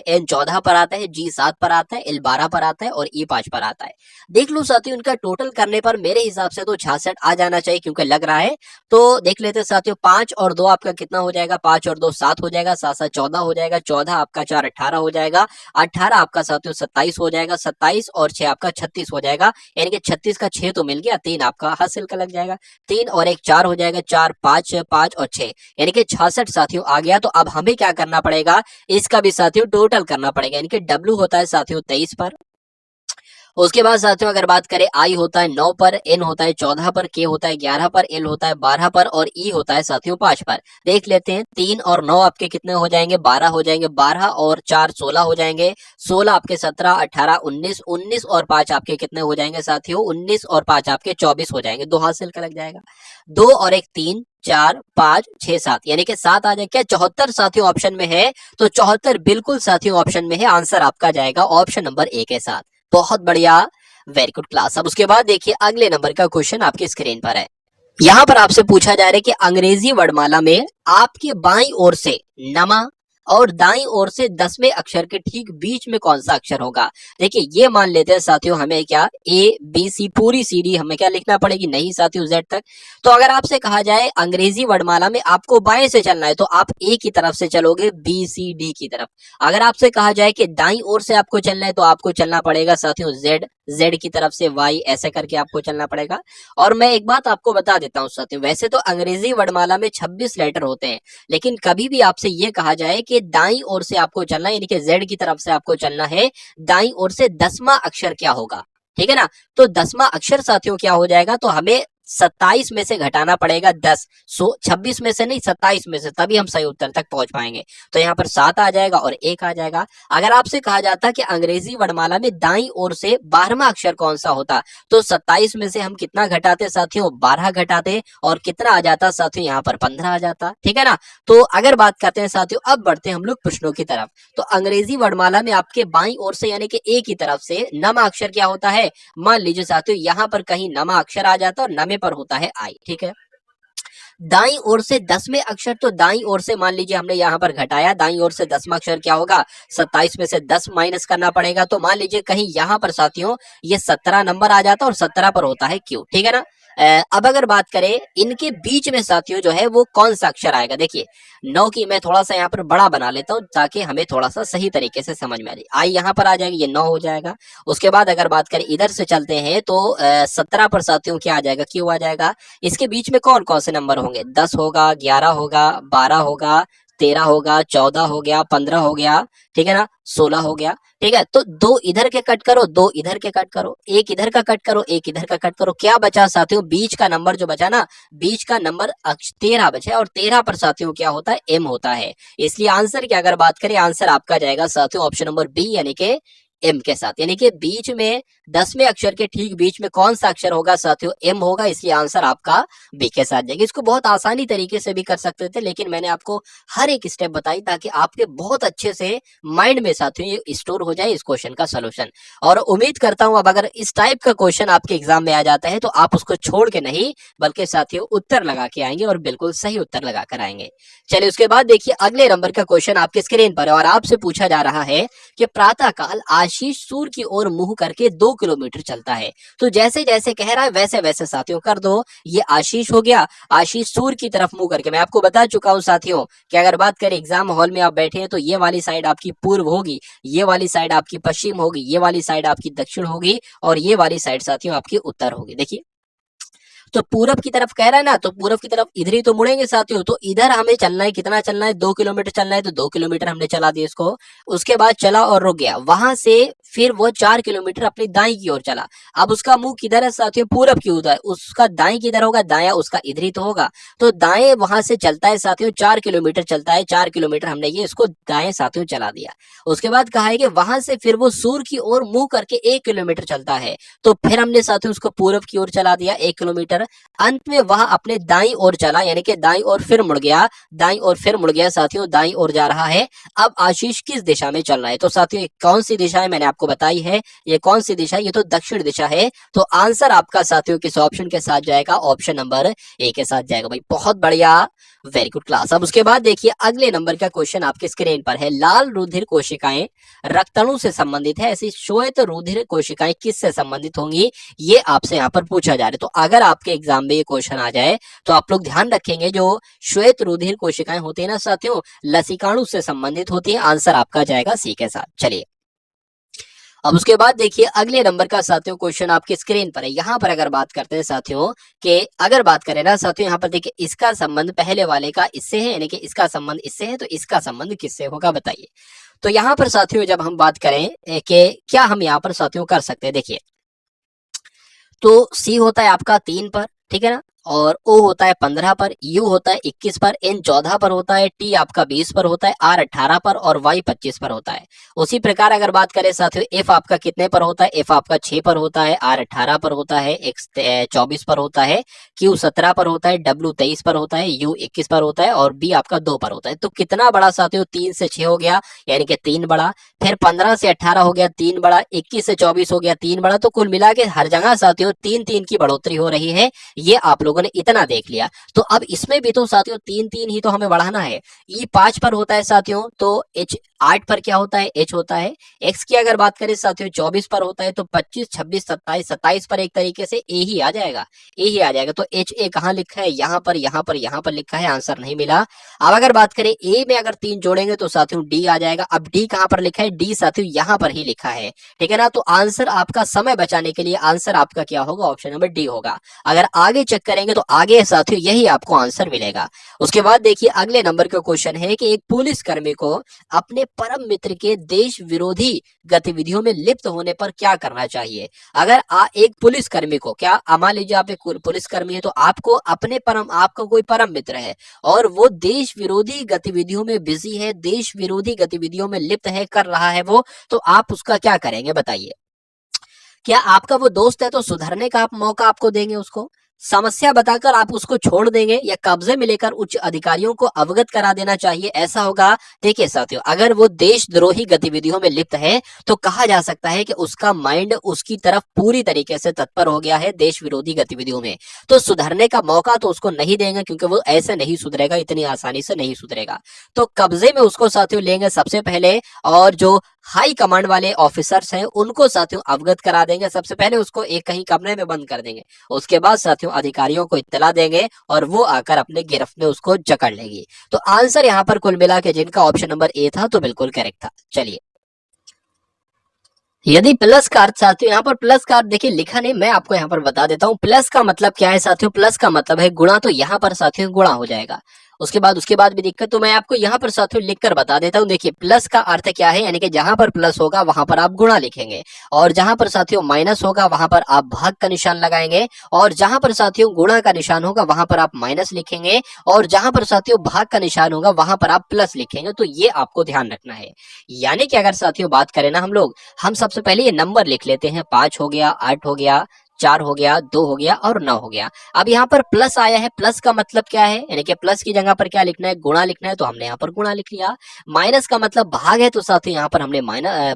N 14 पर आता है, G 7 पर आता है, L 12 पर आता है और E 5 पर आता है। देख लो साथियों इनका टोटल करने पर मेरे हिसाब से तो 66 आ जाना चाहिए, क्योंकि लग रहा है। तो देख लेते हैं साथियों 5 और 2 आपका कितना हो जाएगा, 5 और 2 7 हो जाएगा, 7 7 14 हो जाएगा, 14 आपका 4 18 हो जाएगा, 18 आपका साथियों 27 हो जाएगा, 27 और 6 आपका 36 हो जाएगा, यानी कि 36 का 6 तो मिल गया, 3 आपका हासिल का लग जाएगा, 3 और 1 4 हो जाएगा, 4 5 5 और 6 यानी कि 66 साथियों आ गया। तो अब हमें क्या करना पड़ेगा, इसका भी साथियों टोटल करना पड़ेगा, यानी कि W होता है साथियों 23 पर। उसके बाद साथियों अगर बात करें I होता है 9 पर, N होता है 14 पर, K होता है 11 पर, L होता है 12 पर और E होता है साथियों 5 पर। देख लेते हैं 3 और 9 आपके कितने हो जाएंगे, 12 हो जाएंगे, 12 और 4 16 हो जाएंगे, 16 आपके 17 18 19, 19 और 5 आपके कितने हो जाएंगे साथियों, 19 और 5 आपके 24 हो जाएंगे, 2 हासिल का लग जाएगा, 2 और 1 3 4 5 6 7 यानी कि 7 आ जाए। क्या 74 साथियों ऑप्शन में है, तो 74 बिल्कुल साथियों ऑप्शन में है, आंसर आपका जाएगा ऑप्शन नंबर ए के साथ। बहुत बढ़िया, वेरी गुड क्लास। अब उसके बाद देखिए अगले नंबर का क्वेश्चन आपकी स्क्रीन पर है। यहाँ पर आपसे पूछा जा रहा है कि अंग्रेजी वर्णमाला में आपके बाईं ओर से नमा और दाईं ओर से 10वें अक्षर के ठीक बीच में कौन सा अक्षर होगा। देखिए ये मान लेते हैं साथियों हमें क्या ABC पूरी CD हमें क्या लिखना पड़ेगी, नहीं साथियों Z तक। तो अगर आपसे कहा जाए अंग्रेजी वर्णमाला में आपको बाएं से चलना है तो आप A की तरफ से चलोगे, BCD की तरफ। अगर आपसे कहा जाए कि दाईं ओर से आपको चलना है तो आपको चलना पड़ेगा साथियों Z की तरफ से Y, ऐसे करके आपको चलना पड़ेगा। और मैं एक बात आपको बता देता हूँ साथियों, वैसे तो अंग्रेजी वर्णमाला में 26 लेटर होते हैं, लेकिन कभी भी आपसे ये कहा जाए कि दाईं ओर से आपको चलना है, यानी कि Z की तरफ से आपको चलना है, दाईं ओर से 10वां अक्षर क्या होगा, ठीक है ना। तो 10वां अक्षर साथियों क्या हो जाएगा, तो हमें 27 में से घटाना पड़ेगा 10, 26 में से नहीं 27 में से, तभी हम सही उत्तर तक पहुंच पाएंगे। तो यहाँ पर 7 आ जाएगा और 1 आ जाएगा। अगर आपसे कहा जाता कि अंग्रेजी वर्णमाला में दाईं ओर से 12वां अक्षर कौन सा होता, तो 27 में से हम कितना घटाते साथियों, 12 घटाते, और कितना आ जाता साथियों, यहाँ पर 15 आ जाता, ठीक है ना। तो अगर बात करते हैं साथियों, अब बढ़ते हैं हम लोग प्रश्नों की तरफ। तो अंग्रेजी वर्णमाला में आपके बाईं ओर से यानी कि A की तरफ से नमा अक्षर क्या होता है, मान लीजिए साथियों यहाँ पर कहीं नमा अक्षर आ जाता और नमे पर होता है I, ठीक है। दाईं ओर से 10वें अक्षर, तो दाईं ओर से मान लीजिए हमने यहाँ पर घटाया, दाईं ओर से 10वां अक्षर क्या होगा, 27 में से 10 माइनस करना पड़ेगा, तो मान लीजिए कहीं यहाँ पर साथियों ये 17 नंबर आ जाता और 17 पर होता है Q, ठीक है ना। अब अगर बात करें इनके बीच में साथियों जो है वो कौन सा अक्षर आएगा, देखिए 9 की मैं थोड़ा सा यहाँ पर बड़ा बना लेता हूँ ताकि हमें थोड़ा सा सही तरीके से समझ में आ जाए। आई यहाँ पर आ जाएगी, ये 9 हो जाएगा। उसके बाद अगर बात करें इधर से चलते हैं तो 17 पर साथियों क्या आ जाएगा, Q आ जाएगा। इसके बीच में कौन कौन से नंबर होंगे, 10 होगा, 11 होगा, 12 होगा, 13 होगा, 14 हो गया, 15 हो गया, ठीक है ना, 16 हो गया, ठीक है। तो दो इधर के कट करो, दो इधर के कट करो, एक इधर का कट करो, एक इधर का कट करो, क्या बचा साथियों, बीच का नंबर जो बचा ना, बीच का नंबर 13 बचा, और 13 पर साथियों क्या होता है, एम होता है। इसलिए आंसर की अगर बात करें, आंसर आपका जाएगा साथियों ऑप्शन नंबर बी, यानी कि एम के साथ। यानी कि बीच में 10वें अक्षर के ठीक बीच में कौन सा अक्षर होगा साथियों, एम होगा, इसलिए आंसर आपका बी के साथ जाएगा। इसको बहुत आसानी तरीके से भी कर सकते थे, लेकिन मैंने आपको हर एक स्टेप बताई ताकि आपके बहुत अच्छे से माइंड में साथियों ये स्टोर हो जाए इस क्वेश्चन का सोल्यूशन। और उम्मीद करता हूं अब अगर इस टाइप का क्वेश्चन आपके एग्जाम में आ जाता है तो आप उसको छोड़ के नहीं, बल्कि साथियों उत्तर लगा के आएंगे, और बिल्कुल सही उत्तर लगा कर आएंगे। चलिए उसके बाद देखिए अगले नंबर का क्वेश्चन आपके स्क्रीन पर है, और आपसे पूछा जा रहा है कि प्रातः काल आशीष सूर्य की ओर मुंह करके 2 किलोमीटर चलता है। तो जैसे जैसे कह रहा है वैसे वैसे साथियों कर दो। ये आशीष हो गया, आशीष सूर्य की तरफ मुंह करके, मैं आपको बता चुका हूं साथियों कि अगर बात करें एग्जाम हॉल में आप बैठे हैं तो ये वाली साइड आपकी पूर्व होगी, ये वाली साइड आपकी पश्चिम होगी, ये वाली साइड आपकी दक्षिण होगी, और ये वाली साइड साथियों आपकी उत्तर होगी। देखिए तो पूरब की तरफ कह रहा है ना, तो पूरब की तरफ इधर ही तो मुड़ेंगे साथियों। तो इधर हमें चलना है, कितना चलना है, 2 किलोमीटर चलना है, तो 2 किलोमीटर हमने चला दिया इसको। उसके बाद चला और रुक गया, वहां से फिर वो 4 किलोमीटर अपनी दाई की ओर चला। अब उसका मुंह किधर है साथियों, पूरब की उधर, उसका दाई किधर होगा, दाया उसका इधर ही तो होगा। तो दाएं वहां से चलता है साथियों, 4 किलोमीटर चलता है, 4 किलोमीटर हमने ये इसको दाएं साथियों चला दिया। उसके बाद कहा है कि वहां से फिर वो सूर्य की ओर मुंह करके 1 किलोमीटर चलता है, तो फिर हमने साथियों उसको पूरब की ओर चला दिया 1 किलोमीटर। अंत में वह अपने दाईं ओर चला, यानी कि दाईं ओर फिर मुड़ गया, दाईं ओर फिर मुड़ गया साथियों, दाईं ओर जा रहा है। अब आशीष किस दिशा में चल रहा है, तो साथियों कौन सी दिशा है मैंने आपको बताई है, ये कौन सी दिशा है, ये तो दक्षिण दिशा है। तो आंसर आपका साथियों किस ऑप्शन के साथ जाएगा, ऑप्शन नंबर ए के साथ जाएगा। भाई बहुत बढ़िया, वेरी गुड क्लास। अब उसके बाद देखिए अगले नंबर का क्वेश्चन आपके स्क्रीन पर है, लाल रुधिर कोशिकाएं रक्तणु से संबंधित है, ऐसी श्वेत रुधिर कोशिकाएं किससे संबंधित होंगी, ये आपसे यहाँ पर पूछा जा रहा है। तो अगर आपके एग्जाम में ये क्वेश्चन आ जाए तो आप लोग ध्यान रखेंगे, जो श्वेत रुधिर कोशिकाएं होती है ना साथियों, लसिकाणु से संबंधित होती है। आंसर आपका जाएगा सी के साथ। चलिए अब उसके बाद देखिए अगले नंबर का साथियों क्वेश्चन आपके स्क्रीन पर है। यहाँ पर अगर बात करते हैं साथियों कि अगर बात करें ना साथियों, यहाँ पर देखिए इसका संबंध पहले वाले का इससे है, यानी कि इसका संबंध इससे है, तो इसका संबंध किससे होगा बताइए। तो यहाँ पर साथियों जब हम बात करें कि क्या हम यहाँ पर साथियों कर सकते हैं, देखिए तो सी होता है आपका 3 पर, ठीक है ना, और ओ होता है 15 पर, यू होता है 21 पर, एन 14 पर होता है, टी आपका 20 पर होता है, आर 18 पर, और वाई 25 पर होता है। उसी प्रकार अगर बात करें साथियों एफ आपका कितने पर होता है, एफ आपका 6 पर होता है, आर 18 पर होता है, एक्स 24 पर होता है, क्यू 17 पर होता है, डब्ल्यू 23 पर होता है, यू 21 पर होता है, और बी आपका 2 पर होता है। तो कितना बड़ा साथियों, 3 से 6 हो गया, यानी कि 3 बड़ा, फिर 15 से 18 हो गया 3 बड़ा, 21 से 24 हो गया 3 बड़ा। तो कुल मिला के हर जगह साथियों 3 की बढ़ोतरी हो रही है, ये आप लोगों ने इतना देख लिया। तो अब इसमें भी तो साथियों 3 ही तो हमें बढ़ाना है। ई 5 पर होता है साथियों, तो एच 8 पर क्या होता है, एच होता है। एक्स की अगर बात करें साथियों 24 पर होता है, तो 25 26 27 27 पर एक तरीके से ए ही आ जाएगा, ए ही आ जाएगा। तो एच ए कहाँ लिखा है, यहाँ पर यहाँ पर यहाँ पर लिखा है, आंसर नहीं मिला। अब अगर बात करें ए में अगर 3 जोड़ेंगे तो साथियों डी आ जाएगा। अब डी कहाँ पर लिखा है, डी साथियों यहाँ पर ही लिखा है, ठीक है ना। तो आंसर आपका समय बचाने के लिए आंसर आपका क्या होगा, ऑप्शन नंबर डी होगा। अगर आगे चेक करेंगे तो आगे साथियों यही आपको आंसर मिलेगा। उसके बाद देखिए अगले नंबर का क्वेश्चन है कि एक पुलिस कर्मी को अपने परम मित्र के देश विरोधी गतिविधियों में लिप्त होने पर क्या करना चाहिए। अगर एक पुलिस कर्मी को, क्या मान लीजिए आप एक पुलिस कर्मी है, तो आपको अपने आपका कोई परम मित्र है और वो देश विरोधी गतिविधियों में बिजी है, देश विरोधी गतिविधियों में लिप्त है, कर रहा है वो, तो आप उसका क्या करेंगे बताइए। क्या आपका वो दोस्त है तो सुधरने का आप मौका आपको देंगे, उसको समस्या बताकर आप उसको छोड़ देंगे, या कब्जे में लेकर उच्च अधिकारियों को अवगत करा देना चाहिए, ऐसा होगा। देखिए साथियों अगर वो देशद्रोही गतिविधियों में लिप्त है तो कहा जा सकता है कि उसका माइंड उसकी तरफ पूरी तरीके से तत्पर हो गया है देश विरोधी गतिविधियों में, तो सुधरने का मौका तो उसको नहीं देंगे, क्योंकि वो ऐसे नहीं सुधरेगा, इतनी आसानी से नहीं सुधरेगा। तो कब्जे में उसको साथियों लेंगे सबसे पहले, और जो हाई कमांड वाले ऑफिसर्स हैं उनको साथियों अवगत करा देंगे। सबसे पहले उसको एक कहीं कमरे में बंद कर देंगे, उसके बाद साथियों अधिकारियों को इत्तला देंगे और वो आकर अपने गिरफ्त में उसको जकड़ लेगी। तो आंसर यहाँ पर कुल मिला के जिनका ऑप्शन नंबर ए था तो बिल्कुल करेक्ट था। चलिए यदि प्लस का अर्थ साथियों, यहाँ पर प्लस का अर्थ देखिए लिखा नहीं, मैं आपको यहाँ पर बता देता हूँ। प्लस का मतलब क्या है साथियों, प्लस का मतलब है गुणा, तो यहाँ पर साथियों गुणा हो जाएगा। उसके बाद भी दिक्कत, तो मैं आपको यहाँ पर साथियों लिखकर बता देता हूँ। देखिए प्लस का अर्थ क्या है, यानी कि जहां पर प्लस होगा वहां पर आप गुणा लिखेंगे, और जहां पर साथियों माइनस होगा वहां पर आप भाग का निशान लगाएंगे, और जहां पर साथियों गुणा का निशान होगा वहां पर आप माइनस लिखेंगे, और जहां पर साथियों भाग का निशान होगा वहां पर आप प्लस लिखेंगे। तो ये आपको ध्यान रखना है। यानी कि अगर साथियों बात करें ना हम सबसे पहले ये नंबर लिख लेते हैं। 5 हो गया, 8 हो गया, 4 हो गया, 2 हो गया और 9 हो गया। अब यहाँ पर प्लस आया है, प्लस का मतलब क्या है, यानी कि प्लस की जगह पर क्या लिखना है, गुणा लिखना है, तो हमने यहाँ पर गुणा लिख लिया। माइनस का मतलब भाग है, तो साथियों यहाँ पर हमने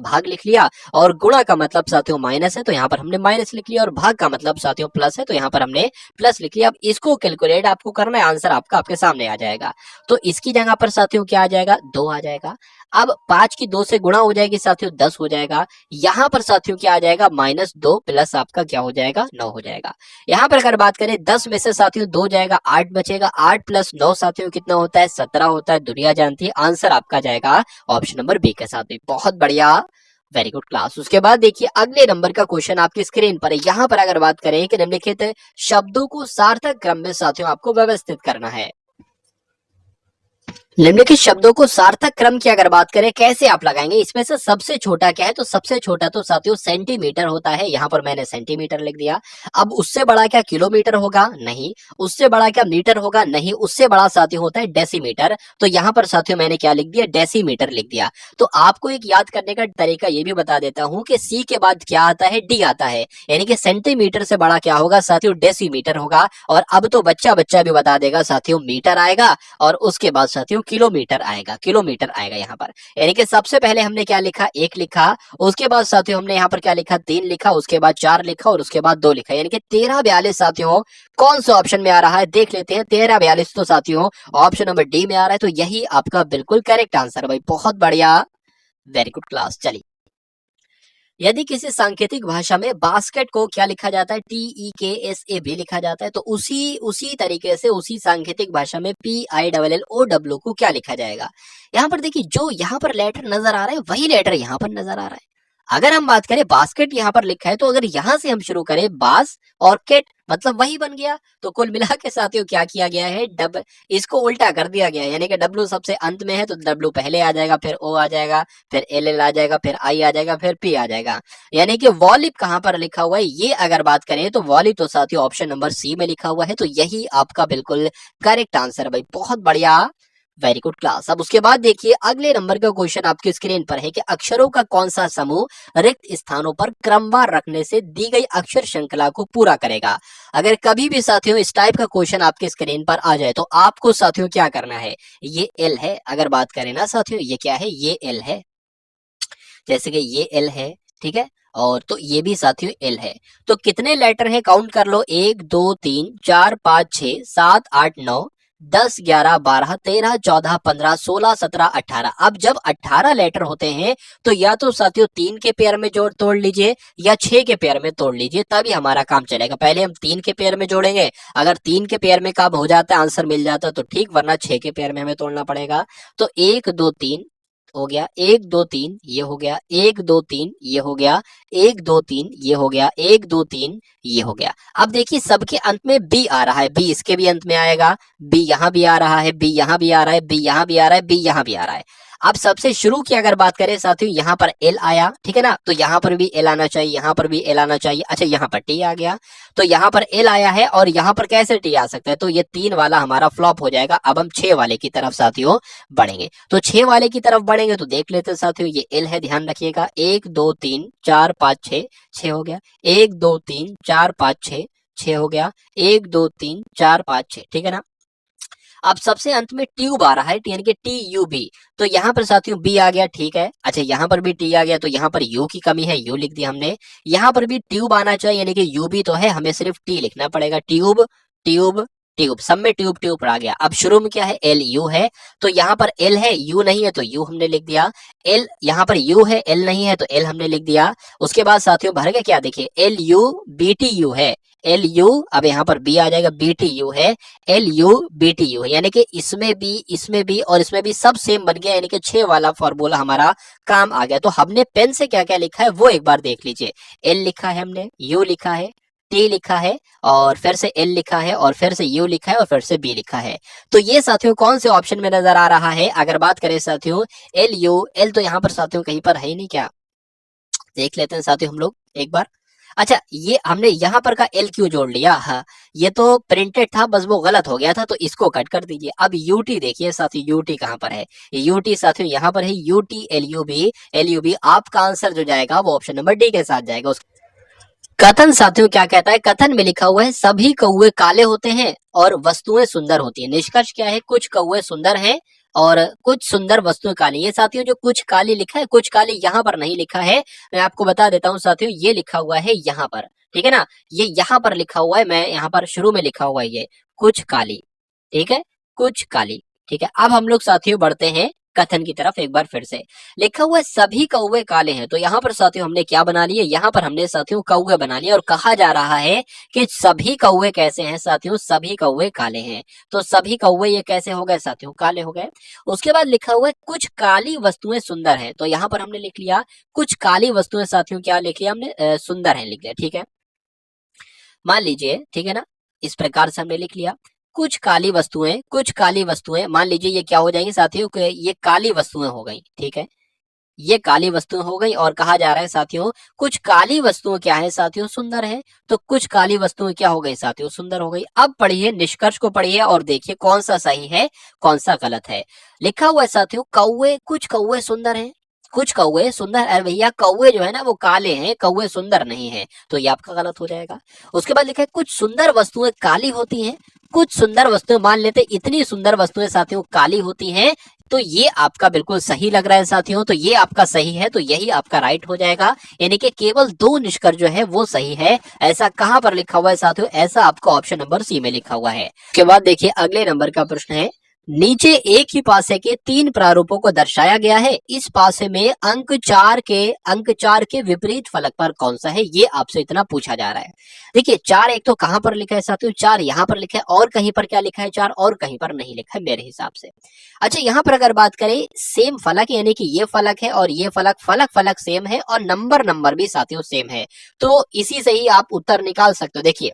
भाग लिख लिया, और गुणा का मतलब साथियों माइनस है, तो यहाँ पर हमने माइनस लिख लिया, और भाग का मतलब साथियों प्लस है, तो यहाँ पर हमने प्लस लिख लिया। अब इसको कैलकुलेट आपको करना है, आंसर आपका आपके सामने आ जाएगा। तो इसकी जगह पर साथियों क्या आ जाएगा, 2 आ जाएगा। अब 5 की 2 से गुणा हो जाएगी साथियों, 10 हो जाएगा। यहाँ पर साथियों क्या आ जाएगा, -2 प्लस आपका क्या हो जाएगा, 9 हो जाएगा। यहाँ पर अगर बात करें 10 में से साथियों 2 जाएगा, 8 बचेगा। 8 प्लस 9 साथियों कितना होता है, 17 होता है। दुनिया जानती है, आंसर आपका जाएगा ऑप्शन नंबर बी के साथ में। बहुत बढ़िया, वेरी गुड क्लास। उसके बाद देखिए अगले नंबर का क्वेश्चन आपकी स्क्रीन पर है। यहाँ पर अगर बात करें कि निम्नलिखित शब्दों को सार्थक क्रम में साथियों आपको व्यवस्थित करना है। निम्नलिखित शब्दों को सार्थक क्रम की अगर बात करें कैसे आप लगाएंगे, इसमें से सबसे छोटा क्या है, तो सबसे छोटा तो साथियों सेंटीमीटर होता है। यहाँ पर मैंने सेंटीमीटर लिख दिया। अब उससे बड़ा क्या किलोमीटर होगा, नहीं। उससे बड़ा क्या मीटर होगा, नहीं। उससे बड़ा साथियों होता है डेसीमीटर, तो यहाँ पर साथियों मैंने क्या लिख दिया, डेसीमीटर लिख दिया। तो आपको एक याद करने का तरीका ये भी बता देता हूँ कि सी के बाद क्या आता है, डी आता है, यानी कि सेंटीमीटर से बड़ा क्या होगा साथियों, डेसीमीटर होगा। और अब तो बच्चा बच्चा भी बता देगा साथियों, मीटर आएगा, और उसके बाद साथियों किलोमीटर आएगा, किलोमीटर आएगा यहाँ पर। यानी कि सबसे पहले हमने क्या लिखा, 1 लिखा, उसके बाद साथियों हमने यहाँ पर क्या लिखा, 3 लिखा, उसके बाद 4 लिखा, और उसके बाद 2 लिखा, यानी कि 13 42 साथियों कौन सा ऑप्शन में आ रहा है, देख लेते हैं। 13 42 तो साथियों ऑप्शन नंबर डी में आ रहा है, तो यही आपका बिल्कुल करेक्ट आंसर है भाई। बहुत बढ़िया, वेरी गुड क्लास। चलिए, यदि किसी सांकेतिक भाषा में बास्केट को क्या लिखा जाता है, TEKSA भी लिखा जाता है, तो उसी तरीके से उसी सांकेतिक भाषा में PILLOW को क्या लिखा जाएगा। यहाँ पर देखिए जो यहाँ पर लेटर नजर आ रहा है वही लेटर यहाँ पर नजर आ रहा है। अगर हम बात करें बास्केट यहाँ पर लिखा है, तो अगर यहाँ से हम शुरू करें बास और केट, मतलब वही बन गया। तो कुल मिला के साथियों क्या किया गया है, इसको उल्टा कर दिया गया है, यानी कि डब्ल्यू सबसे अंत में है, तो डब्ल्यू पहले आ जाएगा, फिर ओ आ जाएगा, फिर LL आ जाएगा, फिर आई आ जाएगा, फिर पी आ जाएगा। यानी कि वॉलिप कहाँ पर लिखा हुआ है, ये अगर बात करें तो वॉलिप तो साथियों ऑप्शन नंबर सी में लिखा हुआ है, तो यही आपका बिल्कुल करेक्ट आंसर है भाई। बहुत बढ़िया, वेरी गुड क्लास। अब उसके बाद देखिए अगले नंबर का क्वेश्चन आपकी स्क्रीन पर है कि अक्षरों का कौन सा समूह रिक्त स्थानों पर क्रमवार रखने से दी गई अक्षर श्रृंखला को पूरा करेगा। अगर कभी भी साथियों इस टाइप का क्वेश्चन आपके स्क्रीन पर आ जाए, तो आपको साथियों क्या करना है, ये एल है। अगर बात करें ना साथियों, ये क्या है, ये एल है, जैसे कि ये एल है, ठीक है, और तो ये भी साथियों एल है। तो कितने लेटर हैं, काउंट कर लो, 1 2 3 4 5 6 7 8 9 10 11 12 13 14 15 16 17 18। अब जब 18 लेटर होते हैं, तो या तो साथियों 3 के पेयर में जोड़ तोड़ लीजिए, या 6 के पेयर में तोड़ लीजिए, तभी हमारा काम चलेगा। पहले हम 3 के पेयर में जोड़ेंगे, अगर 3 के पेयर में काम हो जाता है, आंसर मिल जाता है तो ठीक, वरना 6 के पेयर में हमें तोड़ना पड़ेगा। तो 1 2 3 हो गया, 1 2 3 ये हो गया, 1 2 3 ये हो गया, 1 2 3 ये हो गया, 1 2 3 ये हो गया। अब देखिए सबके अंत में बी आ रहा है, बी इसके भी अंत में आएगा, बी यहाँ भी आ रहा है, बी यहाँ भी आ रहा है, बी यहाँ भी आ रहा है, बी यहाँ भी आ रहा है। अब सबसे शुरू की अगर बात करें साथियों, यहाँ पर एल आया, ठीक है ना, तो यहाँ पर भी एल आना चाहिए, यहाँ पर भी एल आना चाहिए। अच्छा यहाँ पर टी आ गया, तो यहाँ पर एल आया है, और यहाँ पर कैसे टी आ सकता है, तो ये 3 वाला हमारा फ्लॉप हो जाएगा। अब हम 6 वाले की तरफ साथियों बढ़ेंगे, तो 6 वाले की तरफ बढ़ेंगे तो देख लेते साथियों, ये एल है, ध्यान रखिएगा। 1 2 3 4 5 6, 6 हो गया। 1 2 3 4 5 6, 6 हो गया। 1 2 3 4 5 6, ठीक है ना। अब सबसे अंत में ट्यूब आ रहा है, यानी कि TUB, तो यहाँ पर साथियों बी आ गया, ठीक है। अच्छा यहाँ पर भी टी आ गया, तो यहाँ पर यू की कमी है, यू लिख दिया हमने। यहाँ पर भी ट्यूब आना चाहिए, यानी कि यू भी तो है, हमें सिर्फ टी लिखना पड़ेगा। ट्यूब ट्यूब ट्यूब, सब में ट्यूब ट्यूब आ गया। अब शुरू में क्या है, LU है, तो यहाँ पर L है, U नहीं है, तो U हमने लिख दिया। L यहाँ पर U है, L नहीं है, तो L हमने लिख दिया। उसके बाद साथियों भर गया क्या, देखिए LUBTU है, LU, अब यहाँ पर B आ जाएगा, BTU है, LUBTU है, यानी कि इसमें भी और इसमें भी सब सेम बन गया, यानी कि 6 वाला फॉर्मूला हमारा काम आ गया। तो हमने पेन से क्या क्या लिखा है वो एक बार देख लीजिए। L लिखा है हमने, U लिखा है, टी लिखा है और फिर से एल लिखा है और फिर से यू लिखा है और फिर से बी लिखा है। तो ये साथियों कौन से ऑप्शन में नजर आ रहा है? अगर बात करें साथियों एल यू, एल तो यहाँ पर साथियों कहीं पर है ही नहीं क्या? देख लेते हैं साथियों हम लोग एक बार। अच्छा, ये हमने यहाँ पर का एल क्यू जोड़ लिया। हाँ, ये तो प्रिंटेड था, बस वो गलत हो गया था, तो इसको कट कर दीजिए। अब यूटी देखिए साथियों, यूटी कहाँ पर है? यूटी साथियों यहाँ पर है, UT L U B, L U B. आपका आंसर जो जाएगा वो ऑप्शन नंबर डी के साथ जाएगा। कथन साथियों क्या कहता है? कथन में लिखा हुआ है सभी कौवे काले होते हैं और वस्तुएं सुंदर होती हैं। निष्कर्ष क्या है? कुछ कौवे सुंदर हैं और कुछ सुंदर वस्तुएं काली। ये साथियों जो कुछ काली लिखा है, कुछ काली यहाँ पर नहीं लिखा है। मैं आपको बता देता हूँ साथियों, ये लिखा हुआ है यहाँ पर, ठीक है ना? ये यहाँ पर लिखा हुआ है, मैं यहाँ पर शुरू में लिखा हुआ है ये कुछ काली, ठीक है, कुछ काली, ठीक है। अब हम लोग साथियों बढ़ते हैं कथन की तरफ एक बार फिर से। लिखा हुआ है सभी कौवे काले हैं, तो यहाँ पर साथियों हमने क्या बना लिए? यहाँ पर हमने साथियों कौवे बना लिए और कहा जा रहा है कि सभी कौवे कैसे हैं साथियों? सभी कौवे काले हैं। तो सभी कौवे ये कैसे हो गए साथियों? काले हो गए। उसके बाद लिखा हुआ है कुछ काली वस्तुएं सुंदर हैं, तो यहाँ पर हमने लिख लिया कुछ काली वस्तुएं साथियों क्या लिख लिया हमने? सुंदर है लिख लिया, ठीक है, मान लीजिए, ठीक है ना? इस प्रकार से हमने लिख लिया कुछ काली वस्तुएं, कुछ काली वस्तुएं, मान लीजिए ये क्या हो जाएंगी साथियों? ये काली वस्तुएं हो गई, ठीक है, ये काली वस्तुएं हो गई। और कहा जा रहा है साथियों कुछ काली वस्तुएं क्या है साथियों? सुंदर है। तो कुछ काली वस्तुएं क्या हो गई साथियों? सुंदर हो गई। अब पढ़िए, निष्कर्ष को पढ़िए और देखिए कौन सा सही है कौन सा गलत है। लिखा हुआ है साथियों कौवे, कुछ कौवे सुंदर हैं, कुछ कौवे सुंदर। अरे भैया कौवे जो है ना वो काले हैं, कौवे सुंदर नहीं है, तो ये आपका गलत हो जाएगा। उसके बाद लिखा है कुछ सुंदर वस्तुएं काली होती हैं, कुछ सुंदर वस्तुएं, मान लेते इतनी सुंदर वस्तुएं साथियों काली होती हैं, तो ये आपका बिल्कुल सही लग रहा है साथियों, तो ये आपका सही है, तो यही आपका राइट हो जाएगा। यानी कि केवल दो निष्कर्ष जो है वो सही है। ऐसा कहां पर लिखा हुआ है साथियों? ऐसा आपका ऑप्शन नंबर सी में लिखा हुआ है। उसके बाद देखिए अगले नंबर का प्रश्न है, नीचे एक ही पासे के तीन प्रारूपों को दर्शाया गया है, इस पासे में अंक चार के विपरीत फलक पर कौन सा है? ये आपसे इतना पूछा जा रहा है। देखिए चार एक तो कहां पर लिखा है साथियों? चार यहाँ पर लिखा है, और कहीं पर क्या लिखा है? चार और कहीं पर नहीं लिखा है मेरे हिसाब से। अच्छा, यहाँ पर अगर बात करें सेम फलक, यानी कि ये फलक है और ये फलक, फलक सेम है और नंबर भी साथियों सेम है, तो इसी से ही आप उत्तर निकाल सकते हो। देखिए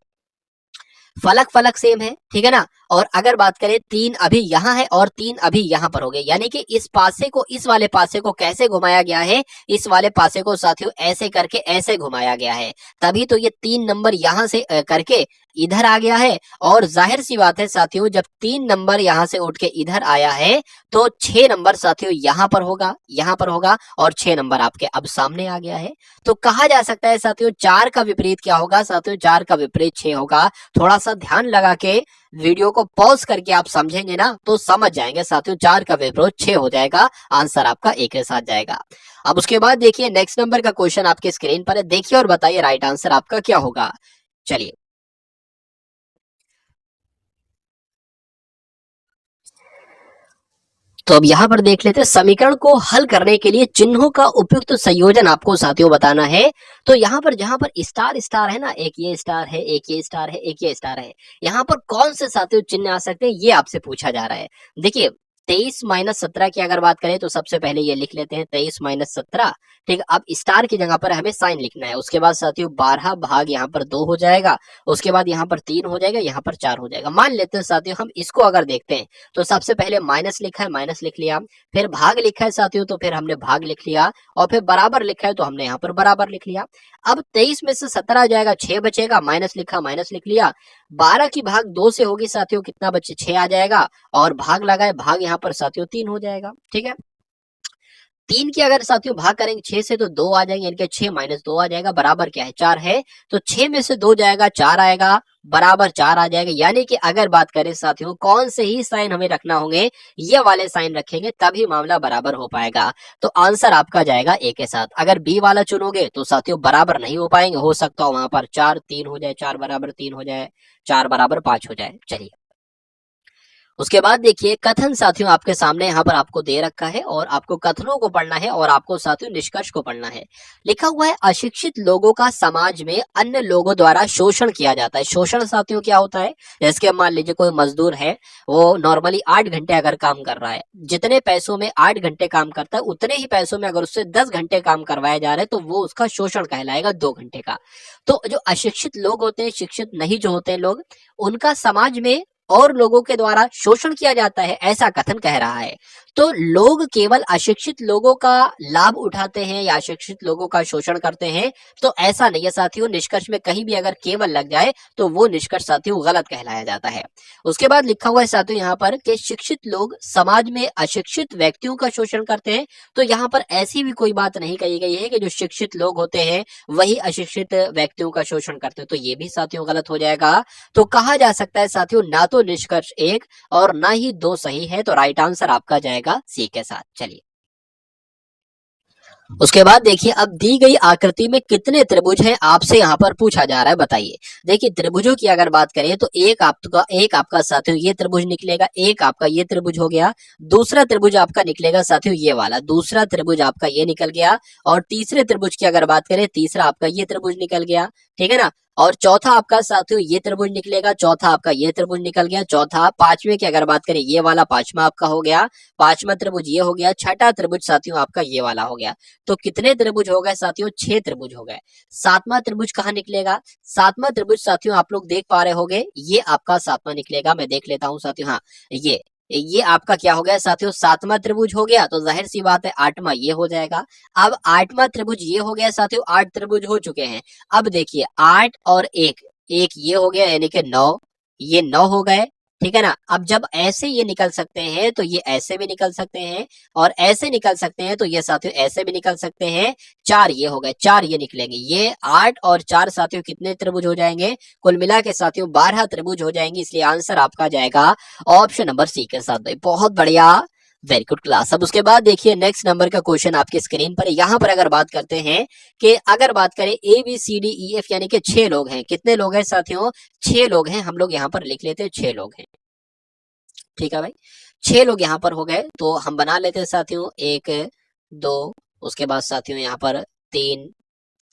फलक सेम है, ठीक है ना? और अगर बात करें तीन अभी यहाँ है और तीन अभी यहाँ पर हो गए, यानी कि इस पासे को, इस वाले पासे को कैसे घुमाया गया है? इस वाले पासे को साथियों ऐसे करके ऐसे घुमाया गया है, तभी तो ये तीन नंबर यहाँ से करके इधर आ गया है। और जाहिर सी बात है साथियों जब तीन नंबर यहाँ से उठ के इधर आया है तो 6 नंबर साथियों यहाँ पर होगा और 6 नंबर आपके अब सामने आ गया है। तो कहा जा सकता है साथियों 4 का विपरीत क्या होगा साथियों? 4 का विपरीत 6 होगा। थोड़ा सा ध्यान लगा के वीडियो को पॉज करके आप समझेंगे ना तो समझ जाएंगे साथियों, 4 का विपरीत 6 हो जाएगा, आंसर आपका एक के साथ जाएगा। अब उसके बाद देखिए नेक्स्ट नंबर का क्वेश्चन आपके स्क्रीन पर है, देखिए और बताइए राइट आंसर आपका क्या होगा। चलिए तो अब यहाँ पर देख लेते हैं, समीकरण को हल करने के लिए चिन्हों का उपयुक्त संयोजन आपको साथियों बताना है। तो यहाँ पर जहां पर स्टार स्टार है ना, एक ये स्टार है, एक ये स्टार है, एक ये स्टार है, यहाँ पर कौन से साथियों चिन्ह आ सकते हैं ये आपसे पूछा जा रहा है। देखिए 23-17 की अगर बात करें तो सबसे पहले ये लिख लेते हैं 23-17, ठीक है। अब स्टार की जगह पर हमें साइन लिखना है। उसके बाद साथियों 12 भाग यहाँ पर 2 हो जाएगा, उसके बाद यहाँ पर 3 हो जाएगा, यहाँ पर 4 हो जाएगा। मान लेते हैं साथियों हम इसको अगर देखते हैं तो सबसे पहले माइनस लिखा है, माइनस लिख लिया, फिर भाग लिखा है साथियों तो फिर हमने भाग लिख लिया, और फिर बराबर लिखा है तो हमने यहाँ पर बराबर लिख लिया। अब 23 में से 17 जाएगा, 6 बचेगा, माइनस लिखा, माइनस लिख लिया। 12 की भाग 2 से होगी साथियों, कितना बचे? 6 आ जाएगा, और भाग लगाए, भाग यहाँ पर साथियों 3 हो जाएगा, ठीक है। 3 की अगर साथियों भाग करेंगे 6 से तो 2 आ जाएंगे, यानी कि 6 माइनस 2 आ जाएगा, बराबर क्या है? 4 है। तो 6 में से 2 जाएगा, 4 आएगा, बराबर 4 आ जाएगा। यानी कि अगर बात करें साथियों कौन से ही साइन हमें रखना होंगे, ये वाले साइन रखेंगे तभी मामला बराबर हो पाएगा। तो आंसर आपका जाएगा ए के साथ। अगर बी वाला चुनोगे तो साथियों बराबर नहीं हो पाएंगे, हो सकता हो वहां पर 4 3 हो जाए, 4 बराबर 3 हो जाए, 4 बराबर 5 हो जाए। चलिए उसके बाद देखिए कथन साथियों आपके सामने यहाँ पर आपको दे रखा है और आपको कथनों को पढ़ना है और आपको साथियों निष्कर्ष को पढ़ना है। लिखा हुआ है अशिक्षित लोगों का समाज में अन्य लोगों द्वारा शोषण किया जाता है। शोषण साथियों क्या होता है, जैसे कि मान लीजिए कोई मजदूर है, वो नॉर्मली 8 घंटे अगर काम कर रहा है, जितने पैसों में 8 घंटे काम करता है उतने ही पैसों में अगर उससे 10 घंटे काम करवाया जा रहा है तो वो उसका शोषण कहलाएगा 2 घंटे का। तो जो अशिक्षित लोग होते हैं, शिक्षित नहीं जो होते हैं लोग, उनका समाज में और लोगों के द्वारा शोषण किया जाता है, ऐसा कथन कह रहा है। तो लोग केवल अशिक्षित लोगों का लाभ उठाते हैं या अशिक्षित लोगों का शोषण करते हैं, तो ऐसा नहीं है साथियों। निष्कर्ष में कहीं भी अगर केवल लग जाए तो वो निष्कर्ष साथियों गलत कहलाया जाता है। उसके बाद लिखा हुआ है साथियों यहाँ पर कि शिक्षित लोग समाज में अशिक्षित व्यक्तियों का शोषण करते हैं। तो यहाँ पर ऐसी भी कोई बात नहीं कही गई है कि जो शिक्षित लोग होते हैं वही अशिक्षित व्यक्तियों का शोषण करते हैं, तो ये भी साथियों गलत हो जाएगा। तो कहा जा सकता है साथियों ना तो निष्कर्ष 1 और ना ही 2 सही है, तो राइट आंसर आपका जाएगा सी के साथ। चलिए उसके बाद देखिए अब दी गई आकृति में कितने त्रिभुज हैं आपसे यहाँ पर पूछा जा रहा है, बताइए। देखिए त्रिभुजों की अगर बात करें तो एक आपका साथियों ये त्रिभुज निकलेगा, एक आपका ये त्रिभुज हो गया, दूसरा त्रिभुज आपका निकलेगा साथियों ये वाला, दूसरा त्रिभुज आपका ये निकल गया, और तीसरे त्रिभुज की अगर बात करें तीसरा आपका ये त्रिभुज निकल गया, ठीक है ना। और चौथा आपका साथियों ये त्रिभुज निकलेगा, चौथा आपका ये त्रिभुज निकल गया, चौथा। पांचवे की अगर बात करें ये वाला पांचवा आपका हो गया, पांचवा त्रिभुज ये हो गया, छठा त्रिभुज साथियों आपका ये वाला हो गया। तो कितने त्रिभुज हो गए साथियों, 6 त्रिभुज हो गए। सातवां त्रिभुज कहाँ निकलेगा, सातवां त्रिभुज साथियों आप लोग देख पा रहे होंगे, ये आपका सातवां निकलेगा। मैं देख लेता हूं साथियों, हाँ ये आपका क्या हो गया साथियों, सातवां त्रिभुज हो गया। तो जाहिर सी बात है आठवां ये हो जाएगा। अब आठवां त्रिभुज ये हो गया साथियों, 8 त्रिभुज हो चुके हैं। अब देखिए 8 और 1, एक ये हो गया यानी कि 9, ये 9 हो गए, ठीक है ना। अब जब ऐसे ये निकल सकते हैं तो ये ऐसे भी निकल सकते हैं, और ऐसे निकल सकते हैं तो ये साथियों ऐसे भी निकल सकते हैं। 4 ये हो गए, 4 ये निकलेंगे। ये 8 और 4 साथियों कितने त्रिभुज हो जाएंगे, कुल मिला के साथियों 12 त्रिभुज हो जाएंगे। इसलिए आंसर आपका जाएगा ऑप्शन नंबर सी के साथ। भाई बहुत बढ़िया, वेरी गुड क्लास। अब उसके बाद देखिए नेक्स्ट नंबर का क्वेश्चन आपकी स्क्रीन पर। यहाँ पर अगर बात करते हैं कि अगर बात करें A B C D E F यानी कि 6 लोग हैं। कितने लोग हैं साथियों, 6 लोग हैं। हम लोग यहाँ पर लिख लेते हैं 6 लोग हैं, ठीक है भाई। 6 लोग यहाँ पर हो गए, तो हम बना लेते हैं साथियों 1 2, उसके बाद साथियों यहाँ पर 3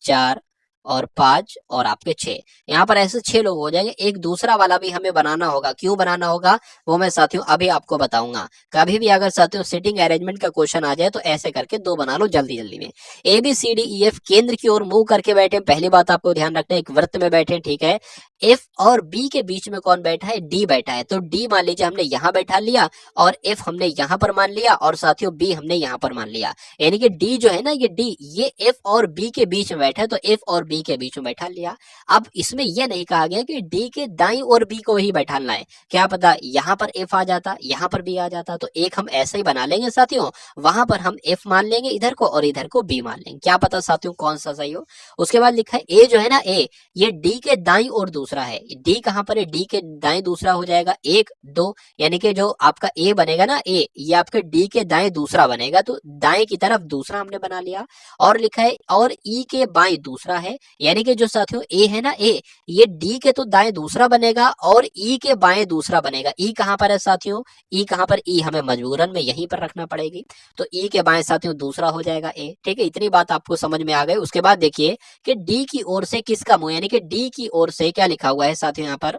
4 और 5 और आपके 6। यहाँ पर ऐसे 6 लोग हो जाएंगे। एक दूसरा वाला भी हमें बनाना होगा, क्यों बनाना होगा वो मैं साथियों अभी आपको बताऊंगा। कभी भी अगर साथियों सिटिंग अरेंजमेंट का क्वेश्चन आ जाए तो ऐसे करके 2 बना लो जल्दी जल्दी में। A B C D E F केंद्र की ओर मुंह करके बैठे। पहली बात आपको ध्यान रखना है, एक वृत्त में बैठे, ठीक है। एफ और बी के बीच में कौन बैठा है, डी बैठा है। तो डी मान लीजिए हमने यहाँ बैठा लिया, और एफ हमने यहाँ पर मान लिया, और साथियों बी हमने यहाँ पर मान लिया। यानी कि डी जो है ना, ये डी ये एफ और बी के बीच में बैठा है, तो एफ और बी के बीच में बैठा लिया। अब इसमें यह नहीं कहा गया कि डी के दाईं और बी को ही बैठाना है। क्या पता यहाँ पर एफ आ जाता, यहाँ पर बी आ जाता, तो एक हम ऐसे ही बना लेंगे साथियों। वहां पर हम एफ मान लेंगे इधर को, और इधर को बी मान लेंगे। क्या पता साथियों कौन सा सही हो। उसके बाद लिखा है ए जो है ना, ए ये डी के दाईं और दूसरा है। डी कहां पर है, डी के दाएं दूसरा हो जाएगा 1 2, यानी कि जो आपका ए बनेगा ना, ए ये आपके डी के दाएं दूसरा बनेगा। तो दाएं की तरफ दूसरा हमने बना लिया। और लिखा है और ई के बाएं दूसरा है, यानी कि जो साथियों ए है ना, ए ये डी के तो दाएं दूसरा बनेगा और ई के बाएं दूसरा बनेगा। ई कहां पर है साथियों, ई कहां पर, ई हमें मजबूरन में यहीं पर रखना पड़ेगी। तो ई के बाएं साथियों दूसरा हो जाएगा ए, ठीक है। इतनी बात आपको समझ में आ गई। उसके बाद देखिए कि डी की ओर से किसका मुंह, यानी कि डी की ओर से क्या लिखा हुआ है साथियों, यहाँ पर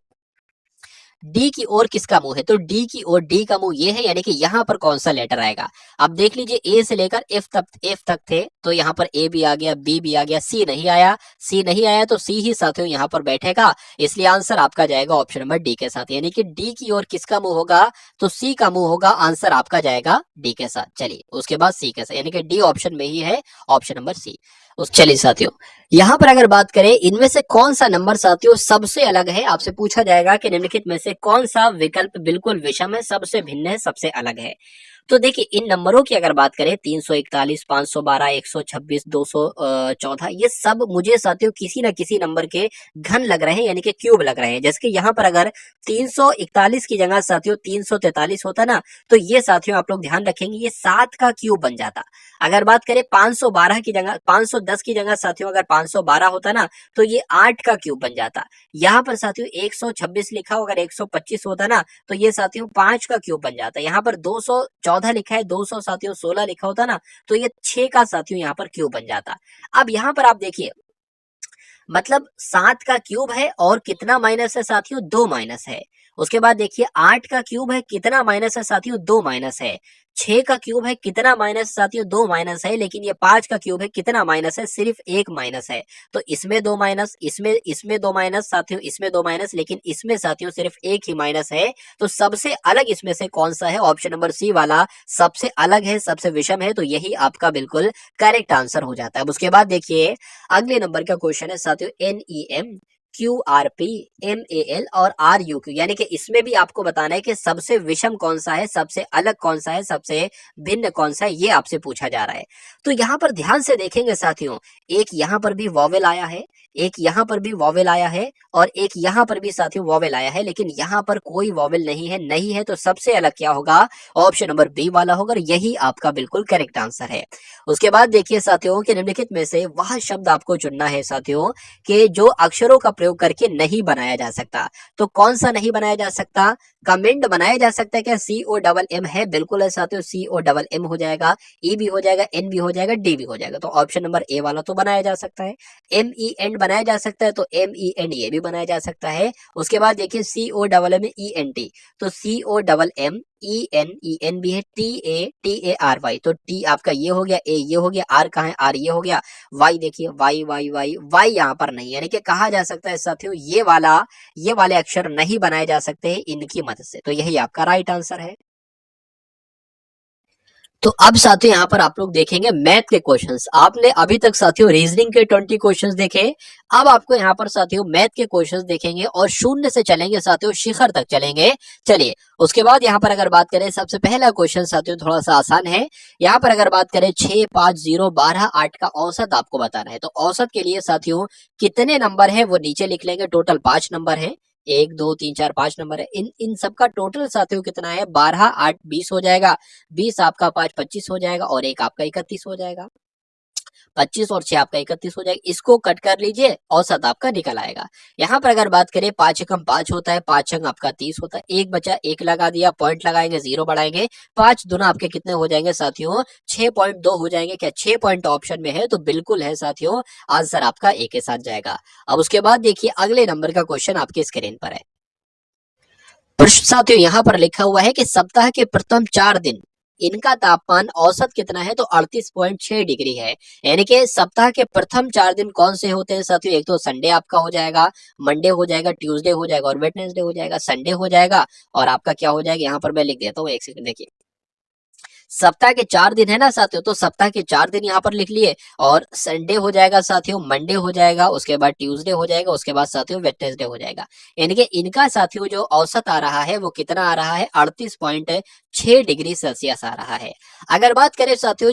डी की ओर किसका मुंह है। तो डी की ओर डी का मुंह ये है, यानी कि यहाँ पर कौन सा लेटर आएगा। अब देख लीजिए ए से लेकर एफ तक थे, तो यहाँ पर ए भी आ गया, बी भी आ गया, सी नहीं आया। सी नहीं आया तो सी ही साथियों यहाँ पर बैठेगा। इसलिए आंसर आपका जाएगा ऑप्शन नंबर डी के साथ, यानी कि डी की ओर किसका मुंह होगा, तो सी का मुंह होगा। आंसर आपका जाएगा डी के साथ। चलिए उसके बाद सी के साथ, यानी कि डी ऑप्शन में ही है, ऑप्शन नंबर सी। चलिए साथियों यहाँ पर अगर बात करें इनमें से कौन सा नंबर साथियों सबसे अलग है, आपसे पूछा जाएगा कि निम्नलिखित में से कौन सा विकल्प बिल्कुल विषम है, सबसे भिन्न है, सबसे अलग है। तो देखिए इन नंबरों की अगर बात करें 341, 512, 126, 214, ये सब मुझे साथियों किसी ना किसी नंबर के घन लग रहे हैं, यानी कि क्यूब लग रहे हैं। जैसे कि यहाँ पर अगर 341 की जगह साथियों 343 होता ना, तो ये साथियों आप लोग ध्यान रखेंगे ये 7 का क्यूब बन जाता। अगर बात करें 512 की जगह 510 की जगह साथियों अगर 512 होता ना, तो ये 8 का क्यूब बन जाता। यहाँ पर साथियों 126 लिखा हो, अगर 125 होता ना, तो ये साथियों 5 का क्यूब बन जाता है। यहाँ पर 214 लिखा है, 200 साथियों 16 लिखा होता ना, तो ये 6 का साथियों यहाँ पर क्यूब बन जाता। अब यहाँ पर आप देखिए, मतलब 7 का क्यूब है और कितना माइनस है साथियों, 2 माइनस है। उसके बाद देखिए 8 का क्यूब है, कितना माइनस है साथियों, 2 माइनस है। 6 का क्यूब है, कितना माइनस साथियों, 2 माइनस है। लेकिन ये 5 का क्यूब है, कितना माइनस है, सिर्फ 1 माइनस है। तो इसमें 2 माइनस, इसमें 2 माइनस साथियों, इसमें 2 माइनस, लेकिन इसमें साथियों सिर्फ 1 ही माइनस है। तो सबसे अलग इसमें से कौन सा है, ऑप्शन नंबर सी वाला सबसे अलग है, सबसे विषम है। तो यही आपका बिल्कुल करेक्ट आंसर हो जाता है। अब उसके बाद देखिए अगले नंबर का क्वेश्चन है साथियों, NEM, QRP, MAL और RUQ, यानी कि इसमें भी आपको बताना है कि सबसे विषम कौन सा है, सबसे अलग कौन सा है, सबसे भिन्न कौन सा है, ये आपसे पूछा जा रहा है। तो यहाँ पर ध्यान से देखेंगे साथियों, एक यहाँ पर भी वॉवेल आया है, एक यहाँ पर भी वॉवेल आया है, और एक यहाँ पर भी साथियों वॉवेल आया है, लेकिन यहाँ पर कोई वॉवेल नहीं है। तो सबसे अलग क्या होगा, ऑप्शन नंबर बी वाला होगा, और यही आपका बिल्कुल करेक्ट आंसर है। उसके बाद देखिए साथियों कि निम्नलिखित में से वह शब्द आपको चुनना है साथियों कि जो अक्षरों का प्रयोग करके नहीं बनाया जा सकता। तो कौन सा नहीं बनाया जा सकता, कमेंट बनाया जा सकता है क्या, COMM है, बिल्कुल है साथियों, COMM हो जाएगा, E भी हो जाएगा, N भी हो जाएगा, D भी हो जाएगा। तो ऑप्शन नंबर ए वाला तो बनाया जा सकता है। MEN बनाया जा सकता है, तो MEN ये भी बनाया जा सकता है। उसके बाद देखिए COMMENT, तो COMMEN भी है, TARY, तो T आपका ये हो गया, A ये हो गया, R कहाँ है, R ये हो गया, Y देखिए Y यहाँ पर नहीं है, यानी कि कहा जा सकता है साथियों ये वाले अक्षर नहीं बनाए जा सकते इनकी मदद से। तो यही आपका राइट आंसर है। तो अब साथियों यहाँ पर आप लोग देखेंगे मैथ के क्वेश्चंस। आपने अभी तक साथियों रीजनिंग के 20 क्वेश्चंस देखे, अब आपको यहाँ पर साथियों मैथ के क्वेश्चंस देखेंगे और शून्य से चलेंगे साथियों, शिखर तक चलेंगे। चलिए उसके बाद यहाँ पर अगर बात करें, सबसे पहला क्वेश्चन साथियों थोड़ा सा आसान है। यहाँ पर अगर बात करें 6, 5, 0, 12, 8 का औसत आपको बताना है। तो औसत के लिए साथियों कितने नंबर है वो नीचे लिख लेंगे। टोटल 5 नंबर है, 1 2 3 4 5 नंबर है। इन सबका टोटल साथियों कितना है, 12, 8, 20 हो जाएगा। 20 आपका 5 25 हो जाएगा, और एक आपका 31 हो जाएगा। 25 और 6 आपका 31 हो जाएगा। इसको कट कर लीजिए, औसत आपका निकल आएगा। यहाँ पर अगर बात करें 5 एकम 5 होता है, 5 अंक आपका 30 होता है। एक बचा, एक लगा दिया, पॉइंट लगाएंगे, 0 बढ़ाएंगे, 5 दूना आपके कितने हो जाएंगे साथियों, 6.2 हो जाएंगे। क्या 6 पॉइंट ऑप्शन में है, तो बिल्कुल है साथियों, आंसर आपका एक के साथ जाएगा। अब उसके बाद देखिए अगले नंबर का क्वेश्चन आपके स्क्रीन पर है। प्रश्न साथियों यहाँ पर लिखा हुआ है कि सप्ताह के प्रथम 4 दिन इनका तापमान औसत कितना है, तो 38.6 डिग्री है। यानी कि सप्ताह के प्रथम 4 दिन कौन से होते हैं साथियों, एक तो संडे आपका हो जाएगा, मंडे हो जाएगा, ट्यूसडे हो जाएगा और वेडनेसडे हो जाएगा। संडे हो जाएगा और आपका क्या हो जाएगा, यहाँ पर मैं लिख देता हूँ, एक सेकंड देखिए। सप्ताह के 4 दिन है ना साथियों, तो सप्ताह के 4 दिन यहाँ पर लिख लिए, और संडे हो जाएगा साथियों, मंडे हो जाएगा, उसके बाद ट्यूसडे हो जाएगा, उसके बाद साथियों वेडनेसडे हो जाएगा। यानी कि इनका साथियों जो औसत आ रहा है वो कितना आ रहा है, 38.6 डिग्री सेल्सियस आ रहा है। अगर बात करें साथियों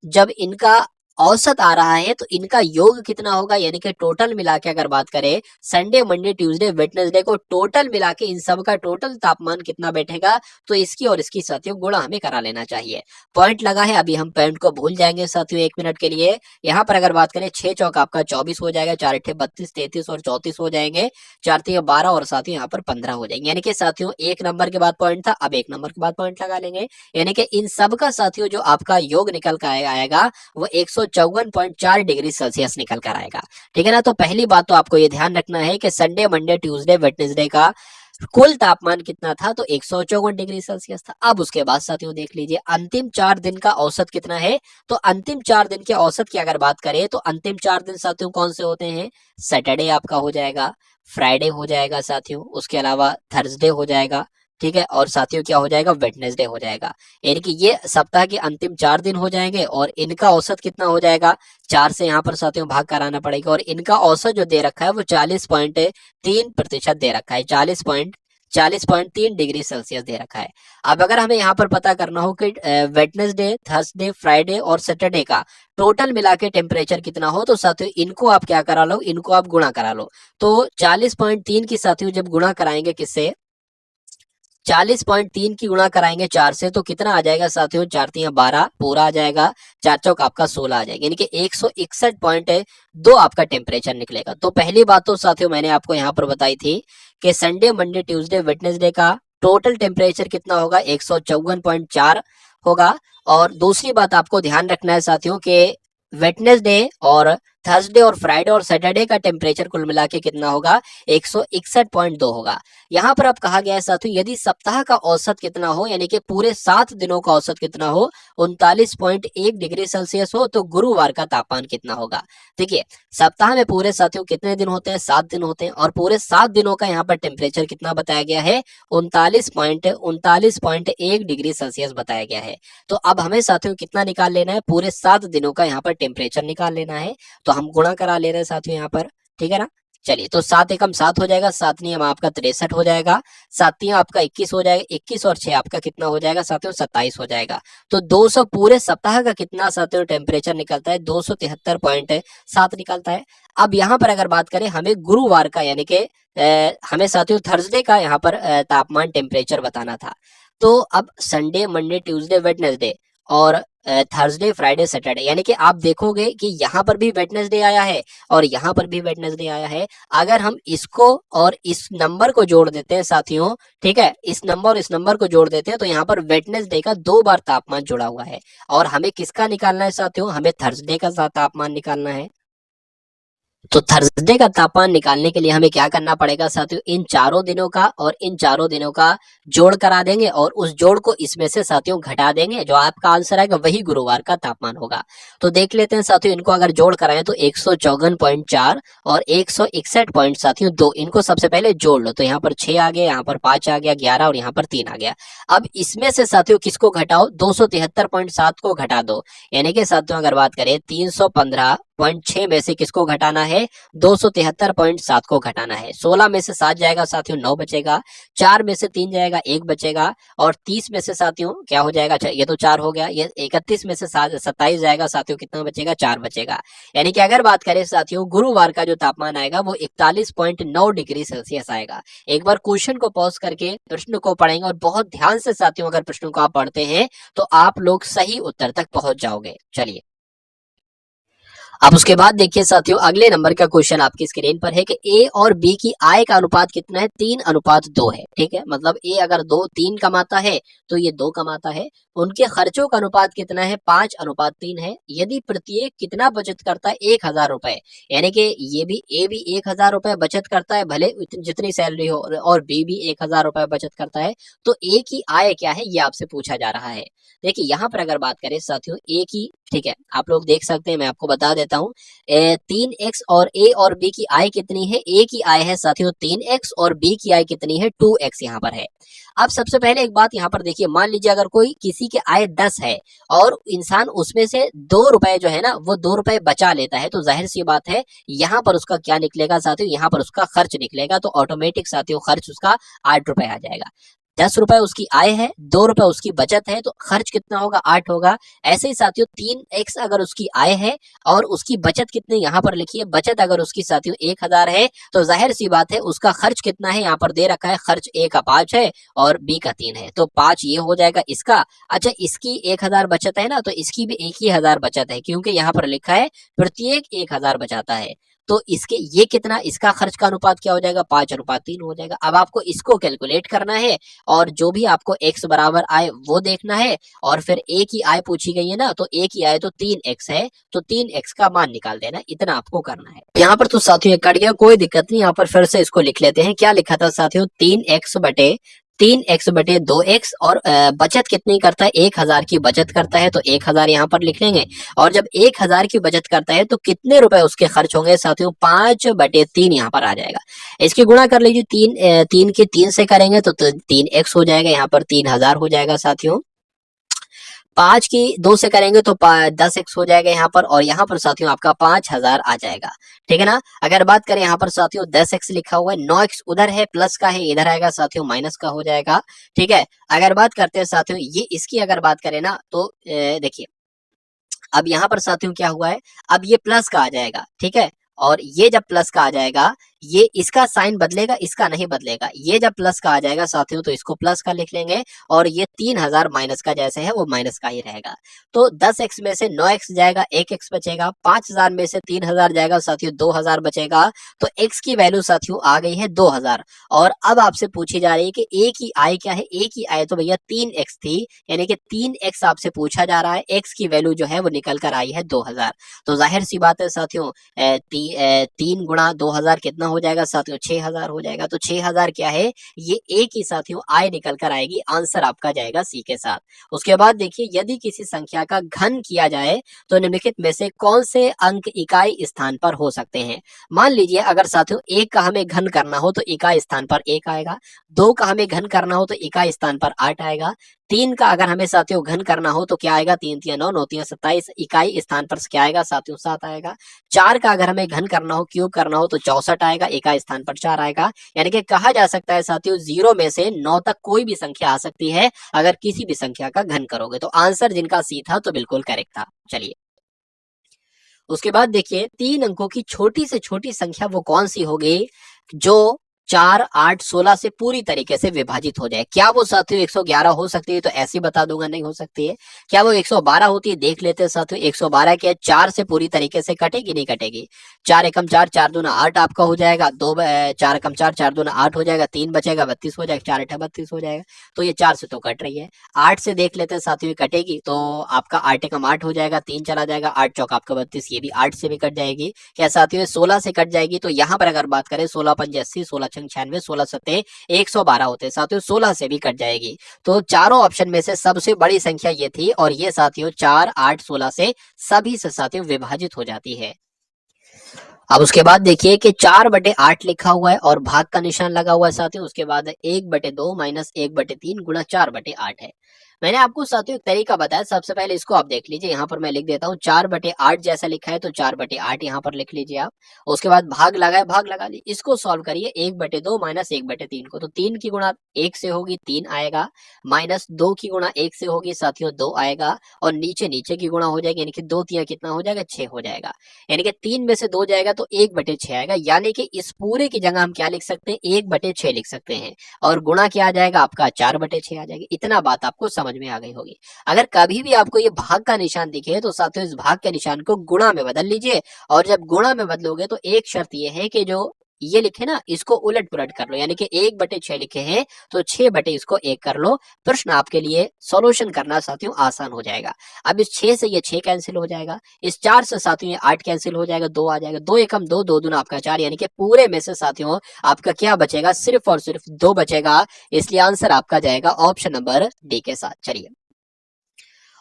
जब इनका औसत आ रहा है तो इनका योग कितना होगा, यानी कि टोटल मिला के अगर बात करें संडे मंडे ट्यूसडे वेडनेसडे को टोटल मिला के इन सब का टोटल तापमान कितना बैठेगा, तो इसकी और इसकी साथियों गुणा हमें करा लेना चाहिए। पॉइंट लगा है, अभी हम पॉइंट को भूल जाएंगे साथियों 1 मिनट के लिए। यहाँ पर अगर बात करें 6 चौक आपका 24 हो जाएगा, 4 अट्ठे 32, 33 और 34 हो जाएंगे, 4 3 12 और साथियों यहाँ पर 15 हो जाएंगे। यानी कि साथियों 1 नंबर के बाद पॉइंट था, अब 1 नंबर के बाद पॉइंट लगा लेंगे। यानी कि इन सब का साथियों जो आपका योग निकल कर आएगा वो 154.4 डिग्री सेल्सियस निकल कर आएगा। ठीक है ना। तो पहली बात तो आपको ये ध्यान रखना है कि संडे मंडे ट्यूसडे वेडनेसडे का कुल तापमान कितना था, तो 154 डिग्री सेल्सियस था। अब उसके बाद साथियों देख लीजिए अंतिम 4 दिन का औसत कितना है। तो अंतिम 4 दिन के औसत की अगर बात करें तो अंतिम 4 दिन साथियों कौन से होते हैं, सैटरडे आपका हो जाएगा, फ्राइडे हो जाएगा साथियों, उसके अलावा थर्सडे हो जाएगा, ठीक है, और साथियों क्या हो जाएगा, वेडनेसडे हो जाएगा। यानी कि ये सप्ताह के अंतिम 4 दिन हो जाएंगे, और इनका औसत कितना हो जाएगा, 4 से यहाँ पर साथियों भाग कराना पड़ेगा, और इनका औसत जो दे रखा है वो 40.3% दे रखा है, 40.3 डिग्री सेल्सियस दे रखा है। अब अगर हमें यहाँ पर पता करना हो कि वेडनेसडे, थर्सडे, फ्राइडे और सैटरडे का टोटल मिला के टेम्परेचर कितना हो, तो साथियों इनको आप क्या करा लो, इनको आप गुणा करा लो। तो 40.3 की साथियों जब गुणा कराएंगे किससे, 40.3 की गुणा कराएंगे 4 से, तो कितना आ जाएगा साथियों, 4 3 12 पूरा आ जाएगा, 4 चौक आपका 16 आ जाएगा, यानी कि 161.2 आपका टेम्परेचर निकलेगा। तो पहली बात तो साथियों मैंने आपको यहाँ पर बताई थी कि संडे, मंडे, ट्यूसडे, वेडनेसडे का टोटल टेम्परेचर कितना होगा, 154.4 होगा। और दूसरी बात आपको ध्यान रखना है साथियों के वेडनेसडे और थर्सडे और फ्राइडे और सैटरडे का टेम्परेचर कुल मिला के कितना होगा, 161.2 होगा। यहाँ पर अब कहा गया है साथियों यदि सप्ताह का औसत कितना हो, यानी कि पूरे 7 दिनों का औसत कितना हो, 39.1 डिग्री सेल्सियस हो, तो गुरुवार का तापमान कितना होगा। देखिए सप्ताह में पूरे साथियों कितने दिन होते हैं, 7 दिन होते हैं, और पूरे 7 दिनों का यहाँ पर टेम्परेचर कितना बताया गया है, 39.1 डिग्री सेल्सियस बताया गया है। तो अब हमें साथियों कितना निकाल लेना है, पूरे 7 दिनों का यहाँ पर टेम्परेचर निकाल लेना है। तो हम गुणा करा ले रहे हैं साथियों यहाँ पर, ठीक है ना। चलिए तो 7 एकम 7 हो जाएगा, 7 नियम आपका 63 हो जाएगा, 7 तिया आपका 21 हो जाएगा, 21 और 6 आपका कितना हो जाएगा साथियों, 27 हो जाएगा। तो 200 पूरे सप्ताह का कितना साथियों टेम्परेचर निकलता है, 273.7 निकलता है। अब यहाँ पर अगर बात करें हमें गुरुवार का, यानी कि हमें साथियों थर्सडे का यहाँ पर तापमान टेम्परेचर बताना था। तो अब संडे, मंडे, ट्यूसडे, वेडनेसडे और थर्सडे, फ्राइडे, सैटरडे, यानी कि आप देखोगे कि यहाँ पर भी वेडनेसडे आया है और यहाँ पर भी वेडनेसडे आया है। अगर हम इसको और इस नंबर को जोड़ देते हैं साथियों, ठीक है, इस नंबर और इस नंबर को जोड़ देते हैं, तो यहाँ पर वेडनेसडे का 2 बार तापमान जुड़ा हुआ है। और हमें किसका निकालना है साथियों, हमें थर्सडे का तापमान निकालना है। तो थर्सडे का तापमान निकालने के लिए हमें क्या करना पड़ेगा साथियों, इन चारों दिनों का और इन चारों दिनों का जोड़ करा देंगे और उस जोड़ को इसमें से साथियों घटा देंगे, जो आपका आंसर आएगा वही गुरुवार का तापमान होगा। तो देख लेते हैं साथियों, इनको अगर जोड़ कराएं तो 154.4 और 161 पॉइंट साथियों 2, इनको सबसे पहले जोड़ लो। तो यहाँ पर 6 आ गया, यहाँ पर 5 आ गया, 11 और यहाँ पर 3 आ गया। अब इसमें से साथियों किसको घटाओ, 273.7 को घटा दो, यानी कि साथियों अगर बात करें 315.6 में से किसको घटाना है, 273.7 को घटाना है। 16 में से 7 जाएगा साथियों 9 बचेगा, 4 में से 3 जाएगा 1 बचेगा, और 30 में से साथियों क्या हो जाएगा, ये तो 4 हो गया, ये 31 में से 27 जाएगा साथियों, कितना बचेगा, 4 बचेगा। यानी कि अगर बात करें साथियों गुरुवार का जो तापमान आएगा वो 41.9 डिग्री सेल्सियस आएगा। एक बार क्वेश्चन को पॉज करके प्रश्न को पढ़ेंगे और बहुत ध्यान से साथियों अगर प्रश्न को आप पढ़ते हैं तो आप लोग सही उत्तर तक पहुंच जाओगे। चलिए अब उसके बाद देखिए साथियों अगले नंबर का क्वेश्चन आपकी स्क्रीन पर है कि ए और बी की आय का अनुपात कितना है, 3:2 है, ठीक है। मतलब ए अगर 3 कमाता है तो ये 2 कमाता है। उनके खर्चों का अनुपात कितना है, 5:3 है। यदि प्रत्येक कितना बचत करता है, 1,000 रुपए, यानी कि ये भी ए भी 1,000 रुपए बचत करता है, भले जितनी सैलरी हो, और बी भी 1,000 रुपए बचत करता है, तो ए की आय क्या है ये आपसे पूछा जा रहा है। देखिए यहाँ पर अगर बात करें साथियों ए की, ठीक है, आप लोग देख सकते हैं, मैं आपको बता देता हूँ 3x, और ए और बी की आय कितनी है, ए की आय है साथियों 3x और बी की आय कितनी है, 2x यहाँ पर है। अब सबसे पहले एक बात यहाँ पर देखिए, मान लीजिए अगर कोई किसी की आय 10 है और इंसान उसमें से 2 रुपए जो है ना वो 2 रुपए बचा लेता है, तो जाहिर सी बात है यहाँ पर उसका क्या निकलेगा साथियों, यहाँ पर उसका खर्च निकलेगा। तो ऑटोमेटिक साथियों खर्च उसका 8 रुपए आ जाएगा। 10 रुपए उसकी आय है, 2 रुपए उसकी बचत है, तो खर्च कितना होगा, 8 होगा। ऐसे ही साथियों 3x अगर उसकी आय है और उसकी बचत कितनी यहाँ पर लिखी है, बचत अगर उसकी साथियों 1,000 है, तो जाहिर सी बात है उसका खर्च कितना है, यहाँ पर दे रखा है खर्च ए का 5 है और बी का 3 है, तो 5 ये हो जाएगा इसका। अच्छा इसकी 1,000 बचत है ना, तो इसकी भी 1,000 बचत है, क्योंकि यहाँ पर लिखा है प्रत्येक 1,000 बचाता है। तो इसके ये कितना, इसका खर्च का अनुपात क्या हो जाएगा, 5:3 हो जाएगा। अब आपको इसको कैलकुलेट करना है और जो भी आपको x बराबर आए वो देखना है, और फिर a की आय पूछी गई है ना, तो a की आय तो 3x है, तो 3x का मान निकाल देना, इतना आपको करना है। यहाँ पर तो साथियों ये कट गया, कोई दिक्कत नहीं, यहाँ पर फिर से इसको लिख लेते हैं। क्या लिखा था साथियों, 3x/2x, और बचत कितनी करता है, 1,000 की बचत करता है, तो 1,000 यहाँ पर लिख लेंगे। और जब 1,000 की बचत करता है तो कितने रुपए उसके खर्च होंगे साथियों, 5/3 यहाँ पर आ जाएगा। इसकी गुणा कर लीजिए, 3 के 3 से करेंगे तो 3x हो जाएगा, यहाँ पर 3,000 हो जाएगा साथियों। 5 की 2 से करेंगे तो 10x हो जाएगा यहाँ पर, और यहाँ पर साथियों आपका 5000 आ जाएगा। ठीक है ना। अगर बात करें यहाँ पर साथियों 10x लिखा हुआ है, 9x उधर है, प्लस का है, इधर आएगा साथियों माइनस का हो जाएगा। ठीक है। अगर बात करते हैं साथियों ये इसकी अगर बात करें ना तो देखिए अब यहाँ पर साथियों क्या हुआ है, अब ये प्लस का आ जाएगा। ठीक है। और ये जब प्लस का आ जाएगा, ये इसका साइन बदलेगा, इसका नहीं बदलेगा। ये जब प्लस का आ जाएगा साथियों तो इसको प्लस का लिख लेंगे, और ये 3000 माइनस का जैसे है वो माइनस का ही रहेगा। तो 10x में से 9x जाएगा, 1x बचेगा। 5000 में से 3000 जाएगा साथियों, 2000 बचेगा। तो x की वैल्यू साथियों आ गई है 2000। और अब आपसे पूछी जा रही है कि a की आय क्या है। a की आय तो भैया 3x थी, यानी कि 3x आपसे पूछा जा रहा है। x की वैल्यू जो है वो निकल कर आई है 2000। तो जाहिर सी बात है साथियों 3 गुणा 2000 कितना हो जाएगा साथियों, 6000 हो जाएगा। तो 6000 क्या है, ये एक ही साथियों आय निकल कर आएगी। आंसर आपका जाएगा सी के साथ। उसके बाद देखिए यदि किसी संख्या का घन किया जाए तो निम्नलिखित में से कौन से अंक इकाई स्थान पर हो सकते हैं। मान लीजिए अगर साथियों 1 का हमें घन करना हो तो इकाई स्थान पर 1 आएगा। 2 का हमें घन करना हो तो इकाई स्थान पर 8 आएगा। 3 का अगर हमें साथियों घन करना हो तो क्या आएगा, 3 3 9 9 3 27, इकाई स्थान पर क्या आएगा साथियों 7 आएगा। 4 का अगर हमें घन करना हो, क्यूब करना हो तो 64 आएगा, इकाई स्थान पर 4 आएगा। यानी कि कहा जा सकता है साथियों 0 में से 9 तक कोई भी संख्या आ सकती है अगर किसी भी संख्या का घन करोगे। तो आंसर जिनका सी था तो बिल्कुल करेक्ट था। चलिए उसके बाद देखिए 3 अंकों की छोटी से छोटी संख्या वो कौन सी होगी जो 4 8 16 से पूरी तरीके से विभाजित हो जाए। क्या वो साथियों 111 हो सकती है, तो ऐसे ही बता दूंगा नहीं हो सकती है। क्या वो 112 होती है, देख लेते हैं साथियों। 112 क्या है, 4 से पूरी तरीके से कटेगी नहीं कटेगी। 4 एकम 4, 4 दूना 8 आपका हो जाएगा। 4 एकम 4, 4 दूना 8 हो जाएगा। 3 बचेगा 32 हो जाएगा। 4 8 32 हो जाएगा। तो ये 4 से तो कट रही है। 8 से देख लेते हैं साथियों कटेगी, तो आपका 8 एकम 8 हो जाएगा। 3 चला जाएगा, 8 चौक आपका 32, ये भी 8 से भी कट जाएगी। क्या साथियों 16 से कट जाएगी। तो यहाँ पर अगर बात करें 16 पंजे 80, 16 छंग 96, 16 सत्ते 112 होते हैं साथियों, 16 से भी कट जाएगी। तो चारों ऑप्शन में से सबसे बड़ी संख्या ये थी, और ये साथियों 4 8 16 से सभी से साथियों विभाजित हो जाती है। अब उसके बाद देखिए कि 4/8 लिखा हुआ है और भाग का निशान लगा हुआ है साथियों। उसके बाद 1/2 माइनस 1/3 गुणा 4/8 है। मैंने आपको साथियों एक तरीका बताया, सबसे पहले इसको आप देख लीजिए। यहाँ पर मैं लिख देता हूँ 4/8 जैसा लिखा है तो 4/8 यहाँ पर लिख लीजिए आप। उसके बाद भाग लगा है, भाग लगा ली। इसको सॉल्व करिए 1/2 माइनस 1/3 को, तो 3 की गुणा 1 से होगी 3 आएगा, माइनस 2 की गुणा 1 से होगी साथियों 2 आएगा, और नीचे नीचे की गुणा हो जाएगी, यानी कि 2 3 कितना हो जाएगा 6 हो जाएगा। यानी कि 3 में से 2 जाएगा तो 1/6 आएगा। यानी कि इस पूरे की जगह हम क्या लिख सकते हैं, 1/6 लिख सकते हैं, और गुणा क्या आ जाएगा आपका 4/6 आ जाएगा। इतना बात आपको समझ में आ गई होगी। अगर कभी भी आपको ये भाग का निशान दिखे तो साथियों इस भाग के निशान को गुणा में बदल लीजिए, और जब गुणा में बदलोगे तो एक शर्त ये है कि जो ये लिखे ना इसको उलट पुलट कर लो, यानी कि 1/6 लिखे हैं तो 6 बटे इसको 1 कर लो। प्रश्न आपके लिए सॉल्यूशन करना साथियों आसान हो जाएगा। अब इस 6 से ये 6 कैंसिल हो जाएगा, इस 4 से साथियों ये 8 कैंसिल हो जाएगा, 2 आ जाएगा, 2 एकम 2, 2 दूना आपका 4, यानी कि पूरे में से साथियों आपका क्या बचेगा, सिर्फ और सिर्फ 2 बचेगा। इसलिए आंसर आपका जाएगा ऑप्शन नंबर डी के साथ। चलिए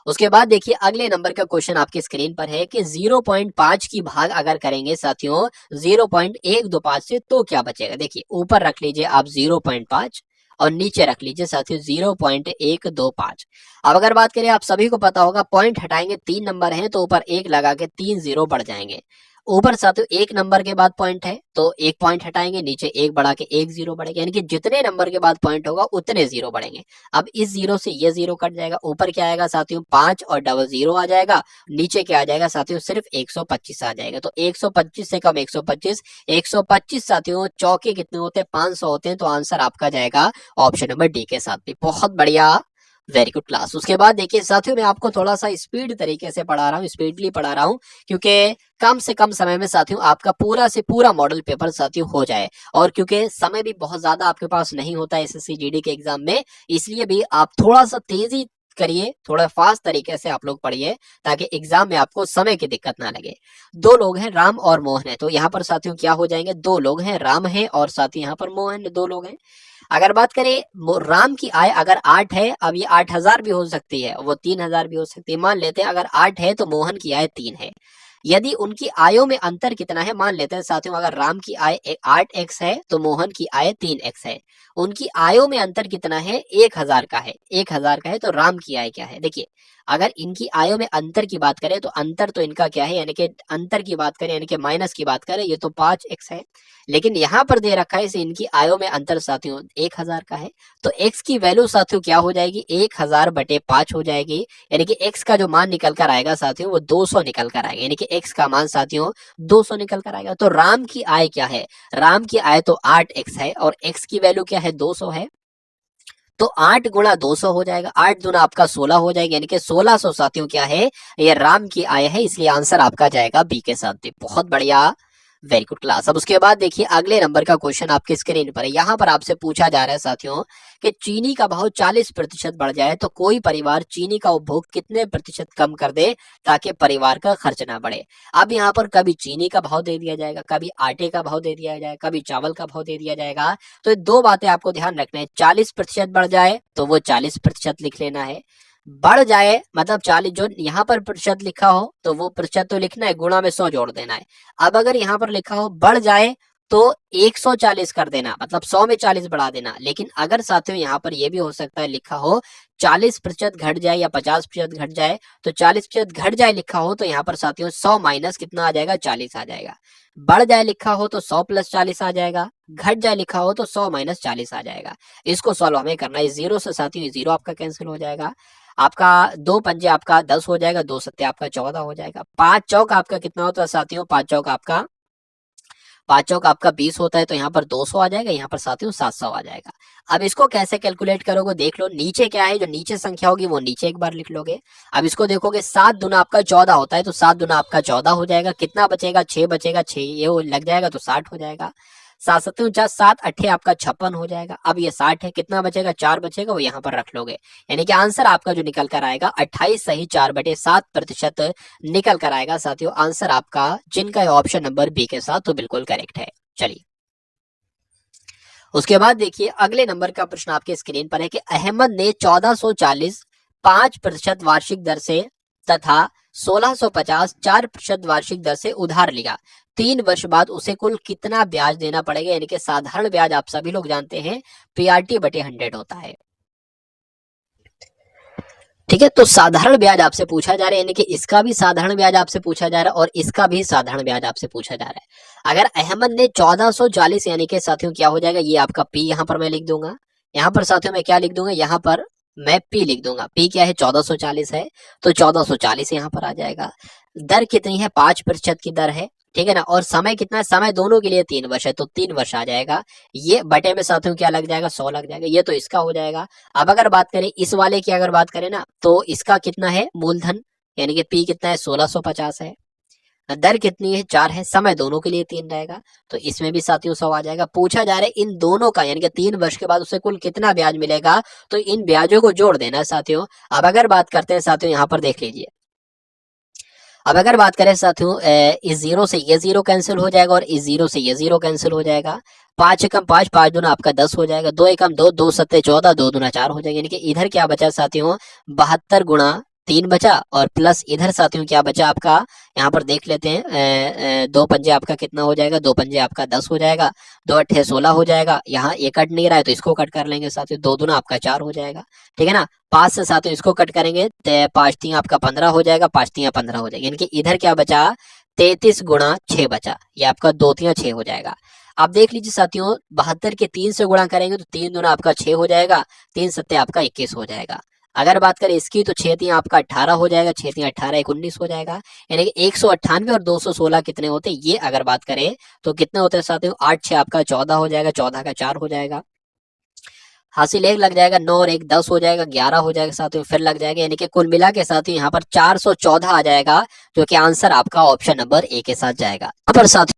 उसके बाद देखिए अगले नंबर का क्वेश्चन आपकी स्क्रीन पर है कि 0.5 की भाग अगर करेंगे साथियों 0.125 से तो क्या बचेगा। देखिए ऊपर रख लीजिए आप 0.5 और नीचे रख लीजिए साथियों 0.125। अब अगर बात करें आप सभी को पता होगा पॉइंट हटाएंगे 3 नंबर हैं तो ऊपर 1 लगा के 3 0 बढ़ जाएंगे। ऊपर साथियों 1 नंबर के बाद पॉइंट है तो 1 पॉइंट हटाएंगे, नीचे 1 बढ़ा के 1 0 बढ़ेगा, यानी कि जितने नंबर के बाद पॉइंट होगा उतने 0 बढ़ेंगे। अब इस 0 से ये 0 कट जाएगा, ऊपर क्या आएगा साथियों 5 और डबल 0 आ जाएगा, नीचे क्या आ जाएगा साथियों सिर्फ 125 आ जाएगा। तो 125 से कम 125, 125 साथियों चौके कितने होते हैं 500 होते हैं। तो आंसर आपका जाएगा ऑप्शन नंबर डी के साथ भी। बहुत बढ़िया, वेरी गुड क्लास। उसके बाद देखिए साथियों मैं आपको थोड़ा सा स्पीड तरीके से पढ़ा रहा हूँ, स्पीडली पढ़ा रहा हूँ, क्योंकि कम से कम समय में साथियों आपका पूरा से पूरा मॉडल पेपर साथियों हो जाए, और क्योंकि समय भी बहुत ज्यादा आपके पास नहीं होता है एसएससी जीडी के एग्जाम में, इसलिए भी आप थोड़ा सा तेजी करिए, थोड़ा फास्ट तरीके से आप लोग पढ़िए ताकि एग्जाम में आपको समय की दिक्कत ना लगे। 2 लोग हैं राम और मोहन है, तो यहाँ पर साथियों क्या हो जाएंगे, 2 लोग हैं राम है और साथ ही यहाँ पर मोहन 2 लोग हैं। अगर बात करें राम की आय अगर 8 है, अब ये 8000 भी हो सकती है, वो 3000 भी हो सकती है। मान लेते हैं अगर 8 है तो मोहन की आय 3 है। यदि उनकी आयों में अंतर कितना है, मान लेते हैं साथियों अगर राम की आय 8x है तो मोहन की आय 3x है। उनकी आयों में अंतर कितना है, 1000 का है, 1000 का है, तो राम की आय क्या है। देखिए अगर इनकी आयों में अंतर की बात करें तो अंतर तो इनका क्या है, यानी कि अंतर की बात करें, यानी कि माइनस की बात करें, ये तो 5x है। लेकिन यहाँ पर दे रखा है इसे इनकी आयों में अंतर साथियों 1000 का है। तो x की वैल्यू साथियों क्या हो जाएगी, 1000/5 हो जाएगी। यानी कि x का जो मान निकल कर आएगा साथियों वो 200 निकल कर आएगा, यानी कि x का मान साथियों 200 निकल कर आएगा। तो राम की आय क्या है, राम की आय तो 8x है और x की वैल्यू क्या है, 200 है। तो 8 गुणा 200 हो जाएगा, 8 दूना आपका 16 हो जाएगा, यानी कि 1600 साथियों क्या है, ये राम की आय है। इसलिए आंसर आपका जाएगा बी के साथ भी। बहुत बढ़िया, वेरी गुड क्लास। अब उसके बाद देखिए अगले नंबर का क्वेश्चन आपके स्क्रीन पर है। यहाँ पर आपसे पूछा जा रहा है साथियों कि चीनी का भाव 40% बढ़ जाए तो कोई परिवार चीनी का उपभोग कितने प्रतिशत कम कर दे ताकि परिवार का खर्च ना बढ़े। अब यहाँ पर कभी चीनी का भाव दे दिया जाएगा, कभी आटे का भाव दे दिया जाएगा, कभी चावल का भाव दे दिया जाएगा। तो ये दो बातें आपको ध्यान रखना है। 40% बढ़ जाए तो वो 40% लिख लेना है, बढ़ जाए मतलब 40 जो यहाँ पर प्रतिशत लिखा हो तो वो प्रतिशत तो लिखना है, गुणा में 100 जोड़ देना है। अब अगर यहाँ पर लिखा हो बढ़ जाए तो 140 कर देना, मतलब 100 में 40 बढ़ा देना। लेकिन अगर साथियों यहाँ पर ये भी हो सकता है लिखा हो 40% घट जाए या 50% घट जाए, तो 40% घट जाए लिखा हो तो यहाँ पर साथियों 100 माइनस कितना आ जाएगा, 40 आ जाएगा। बढ़ जाए लिखा हो तो 100 + 40 आ जाएगा, घट जाए लिखा हो तो 100 - 40 आ जाएगा। इसको सॉल्व हमें करना है। जीरो से साथियों जीरो आपका कैंसिल हो जाएगा, आपका 2 पंजे आपका 10 हो जाएगा, 2 सत्ते आपका 14 हो जाएगा। 5 चौक आपका कितना होता है साथियों, 5 चौक आपका 20 होता है, तो यहाँ पर 200 आ जाएगा, यहाँ पर साथियों 700 आ जाएगा। अब इसको कैसे कैलकुलेट करोगे देख लो, नीचे क्या है, जो नीचे संख्या होगी वो नीचे एक बार लिख लोगे। अब इसको देखोगे 7 दूना आपका 14 होता है, तो 7 दूना आपका 14 हो जाएगा। कितना बचेगा, 6 बचेगा, 6 ये लग जाएगा तो 60 हो जाएगा। 7 7 49, 7 8 आपका 56 हो जाएगा। अब ये 60 है, कितना बचेगा, 4 बचेगा, वो यहाँ पर रख लोगे। यानी कि आंसर आपका जो निकल कर आएगा 28 सही 4/7% निकल कर आएगा साथियों आंसर आपका, जिनका ऑप्शन नंबर बी के साथ तो बिल्कुल करेक्ट है। चलिए उसके बाद देखिए अगले नंबर का प्रश्न आपके स्क्रीन पर है कि अहमद ने 1440 5% वार्षिक दर से तथा 1650 4% वार्षिक दर से उधार लिया। 3 वर्ष बाद उसे कुल कितना ब्याज देना पड़ेगा। यानी कि साधारण ब्याज आप सभी लोग जानते हैं PRT/100 होता है। ठीक है, तो साधारण ब्याज आपसे पूछा जा रहा है, यानी कि इसका भी साधारण ब्याज आपसे पूछा जा रहा है और इसका भी साधारण ब्याज आपसे पूछा जा रहा है। अगर अहमद ने 1440, यानी कि साथियों क्या हो जाएगा, ये आपका P यहाँ पर मैं लिख दूंगा, यहाँ पर साथियों मैं क्या लिख दूंगा, यहाँ पर मैं P लिख दूंगा। P क्या है, 1440 है, तो 1440 यहाँ पर आ जाएगा। दर कितनी है, 5% की दर है, ठीक है ना। और समय कितना है, समय दोनों के लिए 3 वर्ष है, तो 3 वर्ष आ जाएगा। ये बटे में साथियों क्या लग जाएगा, 100 लग जाएगा। ये तो इसका हो जाएगा। अब अगर बात करें इस वाले की, अगर बात करें ना, तो इसका कितना है मूलधन, यानी कि P कितना है, 1650 है। दर कितनी है, 4 है, समय दोनों के लिए 3 रहेगा, तो इसमें भी साथियों 100 आ जाएगा। पूछा जा रहा है इन दोनों का, यानी कि 3 वर्ष के बाद उसे कुल कितना ब्याज मिलेगा, तो इन ब्याजों को जोड़ देना है साथियों। अब अगर बात करते हैं साथियों, यहाँ पर देख लीजिए, अब अगर बात करें साथियों, इस जीरो से ये जीरो कैंसिल हो जाएगा और इस जीरो से ये जीरो कैंसिल हो जाएगा। 5 एकम 5, 5 दूना आपका 10 हो जाएगा, 2 एकम 2, 2 सत्ते 14, 2 दूना 4 हो जाएगा। यानी कि इधर क्या बचा साथियों, 72 गुणा 3 बचा, और प्लस इधर साथियों क्या बचा आपका, यहाँ पर देख लेते हैं, 2 पंजे आपका कितना हो जाएगा, 2 पंजे आपका 10 हो जाएगा, 2 अट्ठे 16 हो जाएगा। यहाँ ये कट नहीं रहा है तो इसको कट कर लेंगे साथियों, 2 दूना आपका 4 हो जाएगा, ठीक है ना। 5 से साथियों इसको कट करेंगे, 5 3 आपका 15 हो जाएगा, 5 3 15 हो जाएगा। यानी कि इधर क्या बचा, 33 गुणा 6 बचा, ये आपका 2 3 6 हो जाएगा। आप देख लीजिए साथियों, 72 के 3 से गुणा करेंगे तो 3 दूना आपका 6 हो जाएगा, 3 सत्ते आपका 21 हो जाएगा। अगर बात करें इसकी तो 6 3 आपका 18 हो जाएगा, 6 3 18 1 19 हो जाएगा। यानी कि 198 और 216 कितने होते हैं, ये अगर बात करें तो कितने होते हैं साथियों, 8 6 आपका 14 हो जाएगा, 14 का 4 हो जाएगा, हासिल 1 लग जाएगा, 9 और 1 10 हो जाएगा, 11 हो जाएगा साथियों, फिर लग जाएगा। यानी कि कुल मिला के साथियों यहाँ पर 414 आ जाएगा, जो कि आंसर आपका ऑप्शन नंबर ए के साथ जाएगा। यहाँ पर साथियों